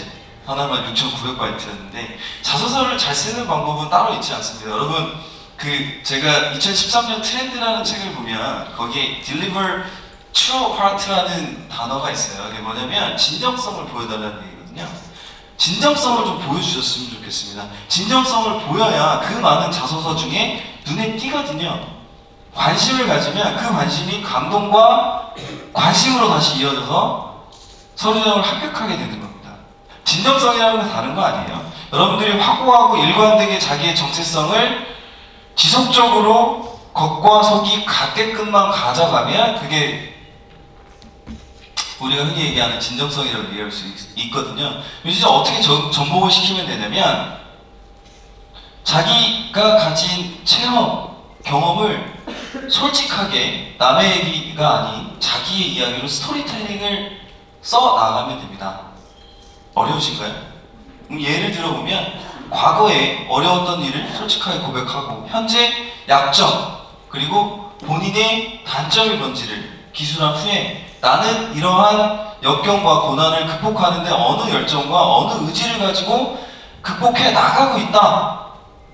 [SPEAKER 1] 하나만 6,900바이트였는데, 자소서를 잘 쓰는 방법은 따로 있지 않습니다. 여러분, 그 제가 2013년 트렌드라는 책을 보면 거기에 deliver true heart라는 단어가 있어요. 그게 뭐냐면 진정성을 보여달라는 얘기거든요. 진정성을 좀 보여주셨으면 좋겠습니다. 진정성을 보여야 그 많은 자소서 중에 눈에 띄거든요. 관심을 가지면 그 관심이 감동과 관심으로 다시 이어져서 서류장을 합격하게 되는 겁니다. 진정성이라는 건 다른 거 아니에요. 여러분들이 확고하고 일관되게 자기의 정체성을 지속적으로 겉과 속이 같게끔만 가져가면 그게 우리가 흔히 얘기하는 진정성이라고 얘기할 수 있거든요. 진짜 어떻게 접목을 시키면 되냐면, 자기가 가진 체험, 경험을 솔직하게 남의 얘기가 아닌 자기의 이야기로 스토리텔링을 써 나가면 됩니다. 어려우신가요? 예를 들어보면 과거에 어려웠던 일을 솔직하게 고백하고 현재 약점, 그리고 본인의 단점이 뭔지를 기술한 후에 나는 이러한 역경과 고난을 극복하는데 어느 열정과 어느 의지를 가지고 극복해 나가고 있다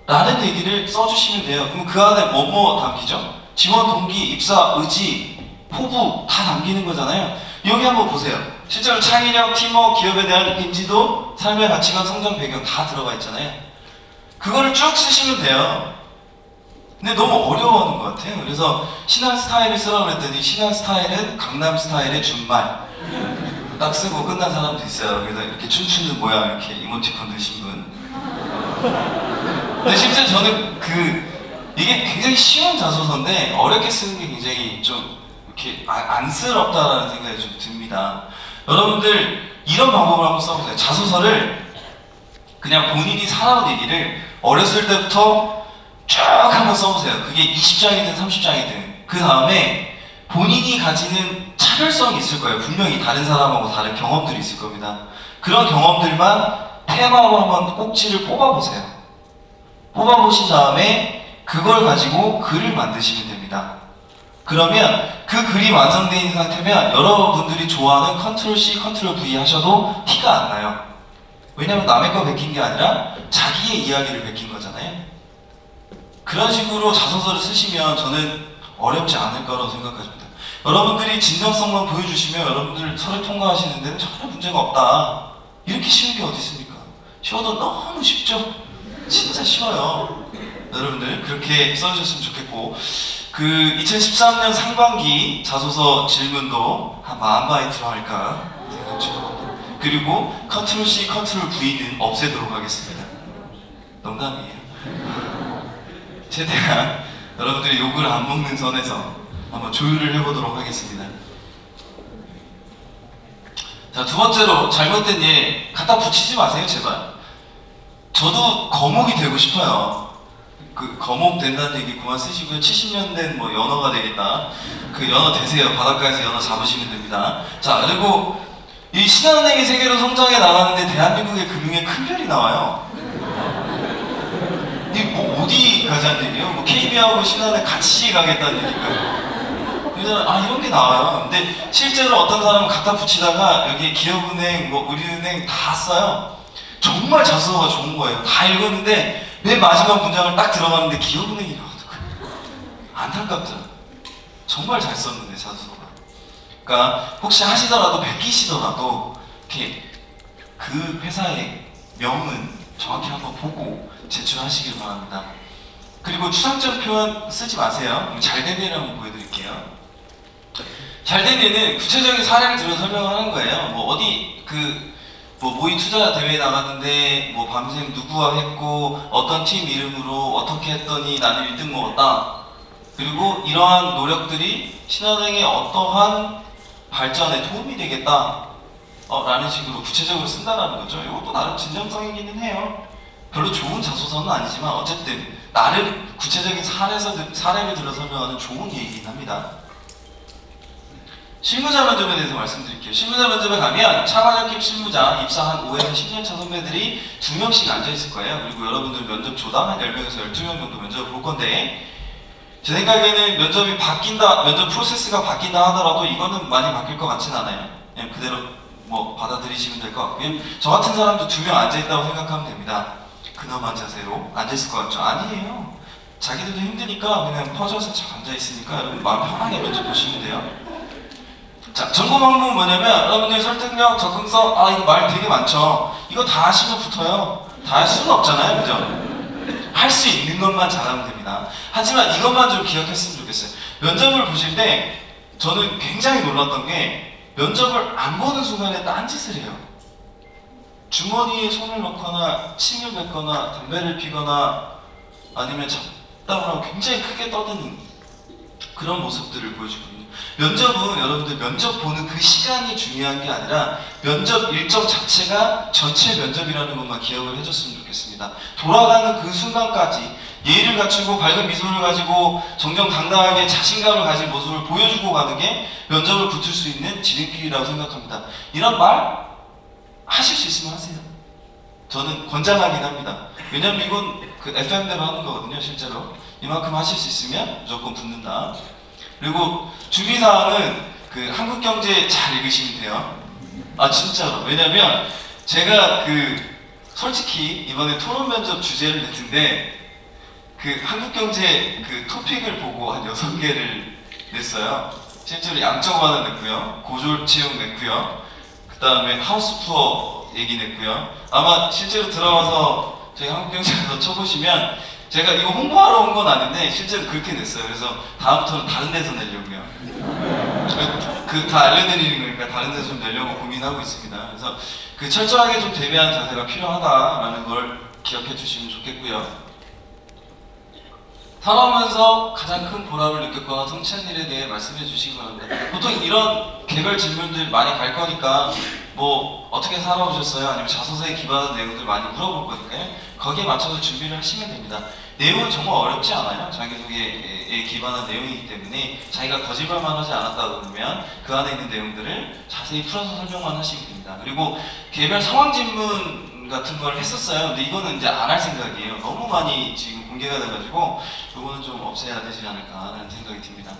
[SPEAKER 1] 라는 얘기를 써주시면 돼요. 그럼 그 안에 뭐뭐 담기죠? 지원 동기, 입사, 의지, 포부 다 담기는 거잖아요. 여기 한번 보세요. 실제로 창의력, 팀워크, 기업에 대한 인지도, 삶의 가치관, 성장 배경 다 들어가 있잖아요. 그거를 쭉 쓰시면 돼요. 근데 너무 어려워하는 것 같아요. 그래서 신한 스타일을 쓰라고 그랬더니 신한 스타일은 강남 스타일의 준말 딱 쓰고 끝난 사람도 있어요. 그래서 이렇게 춤추는 모양 이렇게 이모티콘 넣으신 분. 근데 실제 저는 이게 굉장히 쉬운 자소서인데 어렵게 쓰는 게 굉장히 좀 이렇게 안쓰럽다라는 생각이 좀 듭니다. 여러분들 이런 방법을 한번 써보세요. 자소서를 그냥 본인이 살아온 얘기를 어렸을 때부터 쭉 한번 써보세요. 그게 20장이든 30장이든. 그 다음에 본인이 가지는 차별성이 있을 거예요. 분명히 다른 사람하고 다른 경험들이 있을 겁니다. 그런 경험들만 테마로 한번 꼭지를 뽑아보세요. 뽑아보신 다음에 그걸 가지고 글을 만드시면 됩니다. 그러면 그 글이 완성되어 있는 상태면 여러분들이 좋아하는 컨트롤 C, 컨트롤 V 하셔도 티가 안 나요. 왜냐면 남의 거 베낀 게 아니라 자기의 이야기를 베낀 거잖아요. 그런 식으로 자소서를 쓰시면 저는 어렵지 않을 거라고 생각합니다. 여러분들이 진정성만 보여주시면 여러분들 서류 통과하시는 데는 전혀 문제가 없다. 이렇게 쉬운 게 어디 있습니까? 쉬워도 너무 쉽죠? 진짜 쉬워요. 여러분들 그렇게 써주셨으면 좋겠고, 그 2013년 상반기 자소서 질문도 한 10,000바이트로 할까 생각 중입니다. 그리고 컨트롤 C, 컨트롤 V는 없애도록 하겠습니다. 농담이에요. 최대한 여러분들이 욕을 안 먹는 선에서 한번 조율을 해보도록 하겠습니다. 자, 두 번째로 잘못된 예 갖다 붙이지 마세요, 제발. 저도 거목이 되고 싶어요. 그 거목 된다는 얘기 그만 쓰시고요. 70년 된 뭐 연어가 되겠다. 그 연어 되세요. 바닷가에서 연어 잡으시면 됩니다. 자, 그리고 이 신한은행이 세계로 성장해 나가는데 대한민국의 금융에 큰 별이 나와요. 이 뭐 어디 가자는 얘기예요? 뭐 KB하고 신한은행 같이 가겠다는 얘기인가요? 그래서 이런 게 나와요. 근데 실제로 어떤 사람은 갖다 붙이다가 여기 기업은행, 뭐 우리은행 다 써요. 정말 자소서가 좋은 거예요. 다 읽었는데 맨 마지막 문장을 딱 들어가는데 기업은행이라고 하더라고요. 안타깝죠. 정말 잘 썼는데 자소서가. 그러니까 혹시 하시더라도 베끼시더라도 이렇게 그 회사의 명은 정확히 한번 보고 제출하시길 바랍니다. 그리고 추상적 표현 쓰지 마세요. 잘된 예를 한번 보여드릴게요. 잘된 예는 구체적인 사례를 들어서 설명하는 거예요. 뭐 어디 뭐 모의 투자 대회에 나갔는데 뭐 밤샘 누구와 했고 어떤 팀 이름으로 어떻게 했더니 나는 1등 먹었다. 그리고 이러한 노력들이 신한은행의 어떠한 발전에 도움이 되겠다 라는 식으로 구체적으로 쓴다는 거죠. 이것도 나름 진정성이기는 해요. 별로 좋은 자소서는 아니지만 어쨌든 나름 구체적인 사례를 들어 설명하는 좋은 얘기긴 합니다. 실무자 면접에 대해서 말씀드릴게요. 실무자 면접에 가면 차관역입 실무자 입사한 5에서 10년 차 선배들이 2명씩 앉아있을 거예요. 그리고 여러분들 면접 조당 한 10명에서 12명 정도 면접을 볼 건데, 제 생각에는 면접 프로세스가 바뀐다 하더라도 이거는 많이 바뀔 것 같진 않아요. 그냥 그대로 뭐 받아들이시면 될 것 같고요. 저 같은 사람도 2명 앉아있다고 생각하면 됩니다. 근엄한 자세로 앉아있을 것 같죠? 아니에요. 자기들도 힘드니까 그냥 퍼져서 잘 앉아있으니까 여러분 마음 편하게 면접 보시면 돼요. 자, 점검 항목은 뭐냐면 여러분들 설득력, 접근성, 이거 말 되게 많죠? 이거 다 하시면 붙어요. 다 할 수는 없잖아요, 그죠? 할 수 있는 것만 잘하면 됩니다. 하지만 이것만 좀 기억했으면 좋겠어요. 면접을 보실 때 저는 굉장히 놀랐던 게 면접을 안 보는 순간에 딴짓을 해요. 주머니에 손을 넣거나 침을 뱉거나 담배를 피거나 아니면 잡담을 하고 굉장히 크게 떠드는 그런 모습들을 보여주거든요. 면접은 여러분들 면접 보는 그 시간이 중요한 게 아니라 면접 일정 자체가 전체 면접이라는 것만 기억을 해줬으면 좋겠습니다. 돌아가는 그 순간까지 예의를 갖추고 밝은 미소를 가지고 정정당당하게 자신감을 가진 모습을 보여주고 가는 게 면접을 붙을 수 있는 지름길이라고 생각합니다. 이런 말 하실 수 있으면 하세요. 저는 권장하긴 합니다. 왜냐면 이건 그 FM대로 하는 거거든요, 실제로. 이만큼 하실 수 있으면 무조건 붙는다. 그리고 준비사항은 그 한국경제 잘 읽으시면 돼요. 진짜로. 왜냐면 제가 솔직히 이번에 토론 면접 주제를 냈는데 한국경제 토픽을 보고 한 6개를 냈어요. 실제로 양적 완화 냈고요. 고졸 채용 냈고요. 그 다음에 하우스 푸어 얘기 냈고요. 아마 실제로 들어가서 저희 한국경제에서 쳐보시면 제가 이거 홍보하러 온 건 아닌데 실제로 그렇게 냈어요. 그래서 다음부터는 다른 데서 내려고요. 다 알려드리는 거니까 다른 데서 좀 내려고 고민하고 있습니다. 그래서 철저하게 좀 대비한 자세가 필요하다라는 걸 기억해 주시면 좋겠고요. 살아오면서 가장 큰 보람을 느꼈거나 성취한 일에 대해 말씀해 주시기 바랍니다. 보통 이런 개별 질문들 많이 갈 거니까 뭐 어떻게 살아오셨어요? 아니면 자소서에 기반한 내용들 많이 물어볼 거니까요. 거기에 맞춰서 준비를 하시면 됩니다. 내용은 정말 어렵지 않아요. 자기소개에 기반한 내용이기 때문에 자기가 거짓말만 하지 않았다 그러면 그 안에 있는 내용들을 자세히 풀어서 설명만 하시면 됩니다. 그리고 개별 상황 질문 같은 걸 했었어요. 근데 이거는 이제 안 할 생각이에요. 너무 많이 지금 공개가 돼가지고 이거는 좀 없애야 되지 않을까라는 생각이 듭니다.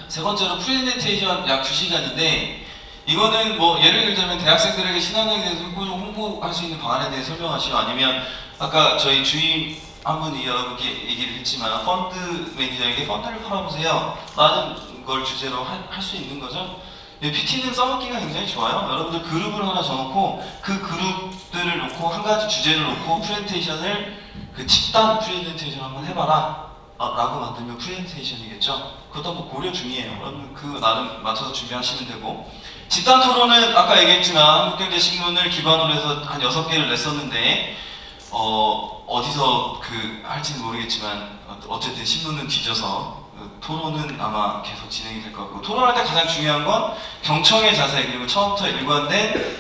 [SPEAKER 1] 세 번째로 프레젠테이션 약 2시간인데 이거는 뭐 예를 들자면 대학생들에게 신한은행에 대해서 홍보할 수 있는 방안에 대해 설명하시고 아니면 아까 저희 주임 한 분이 여러분께 얘기를 했지만 펀드 매니저에게 펀드를 팔아보세요 라는 걸 주제로 할 수 있는 거죠. PT는 써먹기가 굉장히 좋아요. 여러분들 그룹을 하나 정놓고 그 그룹들을 놓고 한 가지 주제를 놓고 프레젠테이션을 그 집단 프레젠테이션 한번 해봐라 라고 만들면 프레젠테이션이겠죠. 그것도 한번 고려 중이에요. 여러분 그 나름 맞춰서 준비하시면 되고, 집단 토론은 아까 얘기했지만 한국경제신문을 기반으로 해서 한 6개를 냈었는데 어디서 할지는 모르겠지만 어쨌든 신문은 뒤져서 토론은 아마 계속 진행이 될 것 같고, 토론할 때 가장 중요한 건 경청의 자세, 그리고 처음부터 일관된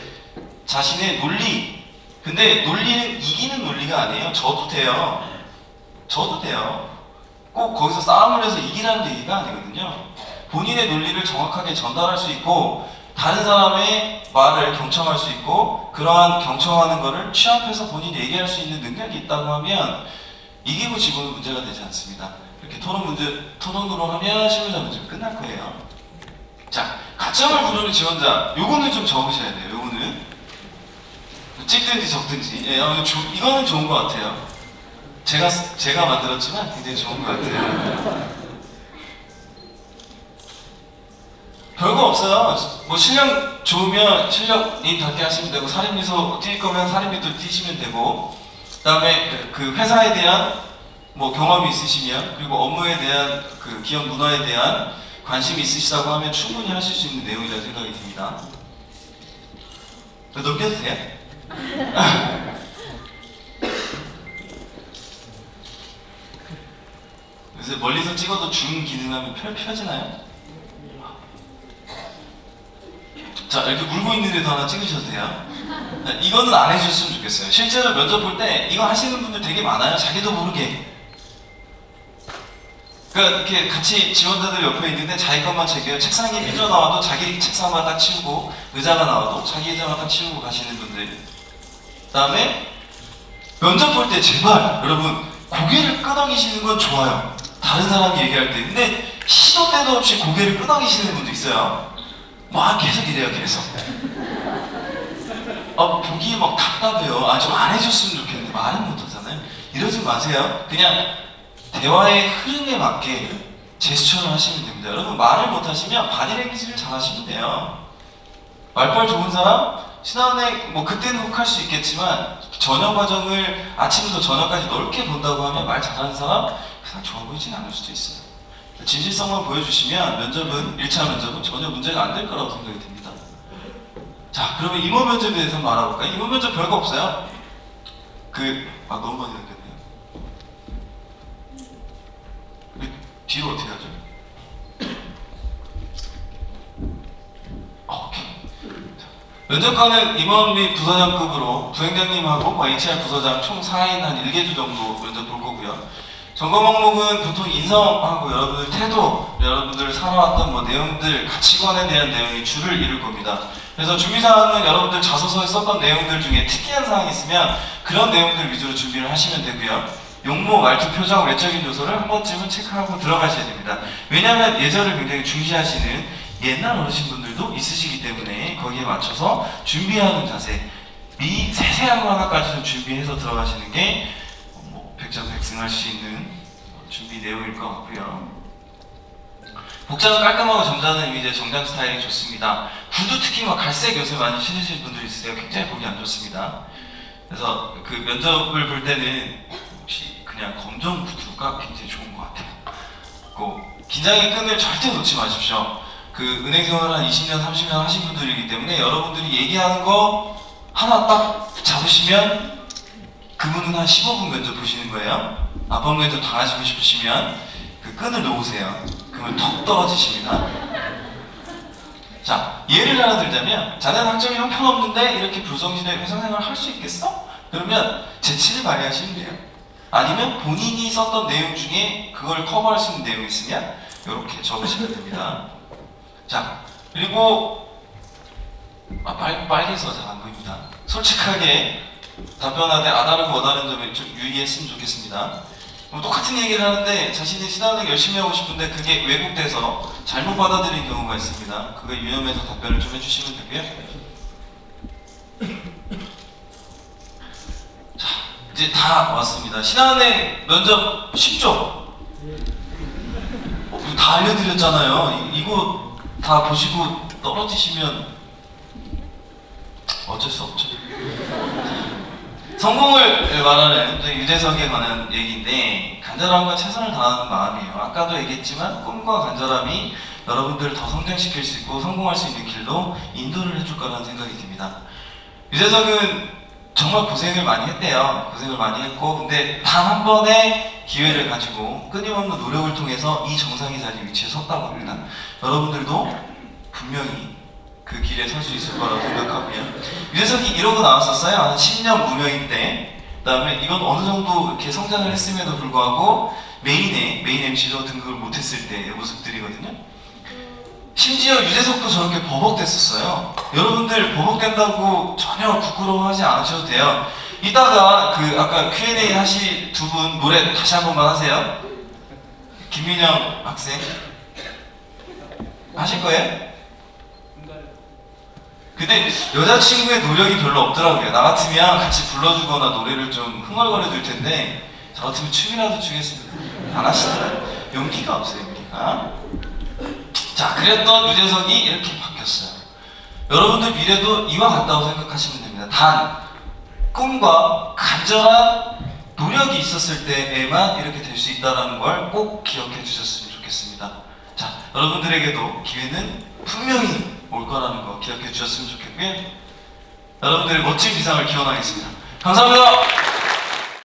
[SPEAKER 1] 자신의 논리. 근데 논리는 이기는 논리가 아니에요. 져도 돼요. 져도 돼요. 꼭 거기서 싸움을 해서 이기라는 얘기가 아니거든요. 본인의 논리를 정확하게 전달할 수 있고 다른 사람의 말을 경청할 수 있고 그러한 경청하는 거를 취합해서 본인이 얘기할 수 있는 능력이 있다고 하면 이기고 지고는 문제가 되지 않습니다. 이렇게 토론으로 하면 실무자 문제가 끝날 거예요. 자, 가점을 부르는 지원자, 요거는 좀 적으셔야 돼요. 요거는 찍든지 적든지. 예, 이거는 좋은 것 같아요. 제가 만들었지만 굉장히 좋은 것 같아요. 별거 없어요. 뭐 실력 좋으면 실력님답게 하시면 되고, 살인미소 뛸 거면 살인미소 뛰시면 되고, 그 다음에 그 회사에 대한 뭐 경험이 있으시면, 그리고 업무에 대한 그 기업 문화에 대한 관심이 있으시다고 하면 충분히 하실 수 있는 내용이라고 생각이 듭니다. 넘겨도 돼요? 그래서 멀리서 찍어도 줌 기능하면 펴지나요? 자, 이렇게 물고 있는 데도 하나 찍으셔도 돼요. 이거는 안 해주셨으면 좋겠어요. 실제로 면접 볼 때 이거 하시는 분들 되게 많아요. 자기도 모르게. 그러니까 이렇게 같이 지원자들 옆에 있는데 자기 것만 챙겨요. 책상이 삐져나와도 자기 책상만 딱 치우고, 의자가 나와도 자기 의자만 딱 치우고 가시는 분들. 그 다음에 면접 볼 때 제발 여러분 고개를 끄덕이시는 건 좋아요. 다른 사람이 얘기할 때. 근데 시도 때도 없이 고개를 끄덕이시는 분도 있어요. 막 계속 이래요. 계속. 보기에 막 답답해요. 좀 안 해줬으면 좋겠는데 말은 못하잖아요. 이러지 마세요. 그냥 대화의 흐름에 맞게 제스처를 하시면 됩니다. 여러분 말을 못하시면 바디랭귀지를 잘 하시면 돼요. 말빨 좋은 사람, 신한은행 뭐 그때는 혹할 수 있겠지만 전형 과정을 아침부터 저녁까지 넓게 본다고 하면 말 잘하는 사람 그냥 좋아 보이진 않을 수도 있어요. 진실성만 보여주시면 1차 면접은 전혀 문제가 안 될 거라고 생각이 듭니다. 자, 그러면 임원 면접에 대해서 한번 알아볼까요? 임원 면접 별거 없어요. 너무 많이 남겼네요. 뒤로 어떻게 하죠? 오케이. 면접관은 임원 및 부서장급으로 부행장님하고 HR 부서장 총 4인 한 1개주 정도 면접 볼 거고요. 점검 항목은 보통 인성하고 여러분들 태도, 여러분들 살아왔던 뭐 내용들, 가치관에 대한 내용이 주를 이룰 겁니다. 그래서 준비사항은 여러분들 자소서에 썼던 내용들 중에 특이한 사항이 있으면 그런 내용들 위주로 준비를 하시면 되고요. 용모, 말투, 표정, 외적인 요소를 한 번쯤은 체크하고 들어가셔야 됩니다. 왜냐하면 예절을 굉장히 중시하시는 옛날 어르신분들도 있으시기 때문에 거기에 맞춰서 준비하는 자세, 세세한 거 하나까지 좀 준비해서 들어가시는 게 백전백승할 수 있는 준비 내용일 것 같고요. 복장은 깔끔하고 점잖은 이미지의 정장 스타일이 좋습니다. 구두 특히 막 갈색 요새 많이 신으시는 분들 있으세요. 굉장히 보기 안 좋습니다. 그래서 그 면접을 볼 때는 혹시 그냥 검정 구두가 굉장히 좋은 것 같아요. 긴장의 끈을 절대 놓지 마십시오. 은행 생활을 한 20년, 30년 하신 분들이기 때문에 여러분들이 얘기하는 거 하나 딱 잡으시면 그분은 한 15분 면접 보시는 거예요. 압박 면접 당하시고 싶으시면 그 끈을 놓으세요. 그러면 톡 떨어지십니다. 자, 예를 하나 들자면 자네는 학점이 형편없는데 이렇게 불성실의 회사생활을 할 수 있겠어? 그러면 재치를 발휘하시면 돼요. 아니면 본인이 썼던 내용 중에 그걸 커버할 수 있는 내용이 있으면 이렇게 적으시면 됩니다. 자, 그리고 빨개서 잘 안 보입니다. 솔직하게 답변하되 아다르고 어다른 점에 좀 유의했으면 좋겠습니다. 똑같은 얘기를 하는데 자신이 신한은행 열심히 하고 싶은데 그게 왜곡돼서 잘못 받아들인 경우가 있습니다. 그거 유념해서 답변을 좀 해주시면 되고요. 자, 이제 다 왔습니다. 신한은행 면접 쉽죠? 다 알려드렸잖아요. 이거 다 보시고 떨어지시면 어쩔 수 없죠. 성공을 말하는 유재석에 관한 얘기인데, 간절함과 최선을 다하는 마음이에요. 아까도 얘기했지만 꿈과 간절함이 여러분들을 더 성장시킬 수 있고 성공할 수 있는 길로 인도를 해줄 거라는 생각이 듭니다. 유재석은 정말 고생을 많이 했대요. 고생을 많이 했고, 근데 단 한 번의 기회를 가지고 끊임없는 노력을 통해서 이 정상의 자리 위치에 섰다고 합니다. 여러분들도 분명히 그 길에 설 수 있을 거라고 생각하고요. 유재석이 이러고 나왔었어요. 한 10년 무명일 때. 그 다음에 이건 어느 정도 이렇게 성장을 했음에도 불구하고 메인 MC로 등극을 못했을 때의 모습들이거든요. 심지어 유재석도 저렇게 버벅댔었어요. 여러분들 버벅댄다고 전혀 부끄러워하지 않으셔도 돼요. 이따가 그 아까 Q&A 하실 두 분 노래 다시 한 번만 하세요. 김민영 학생 하실 거예요? 근데 여자친구의 노력이 별로 없더라고요. 나 같으면 같이 불러주거나 노래를 좀 흥얼거려 줄 텐데 저 같으면 춤이라도 추겠습니다. 안 하시더라고요. 용기가 없어요, 용기가. 자, 그랬던 유재석이 이렇게 바뀌었어요. 여러분들 미래도 이와 같다고 생각하시면 됩니다. 단 꿈과 간절한 노력이 있었을 때에만 이렇게 될 수 있다는 걸 꼭 기억해 주셨으면 좋겠습니다. 자, 여러분들에게도 기회는 분명히 올 거라는 거 기억해 주셨으면 좋겠고요. 여러분들의 멋진 비상을 기원하겠습니다. 감사합니다.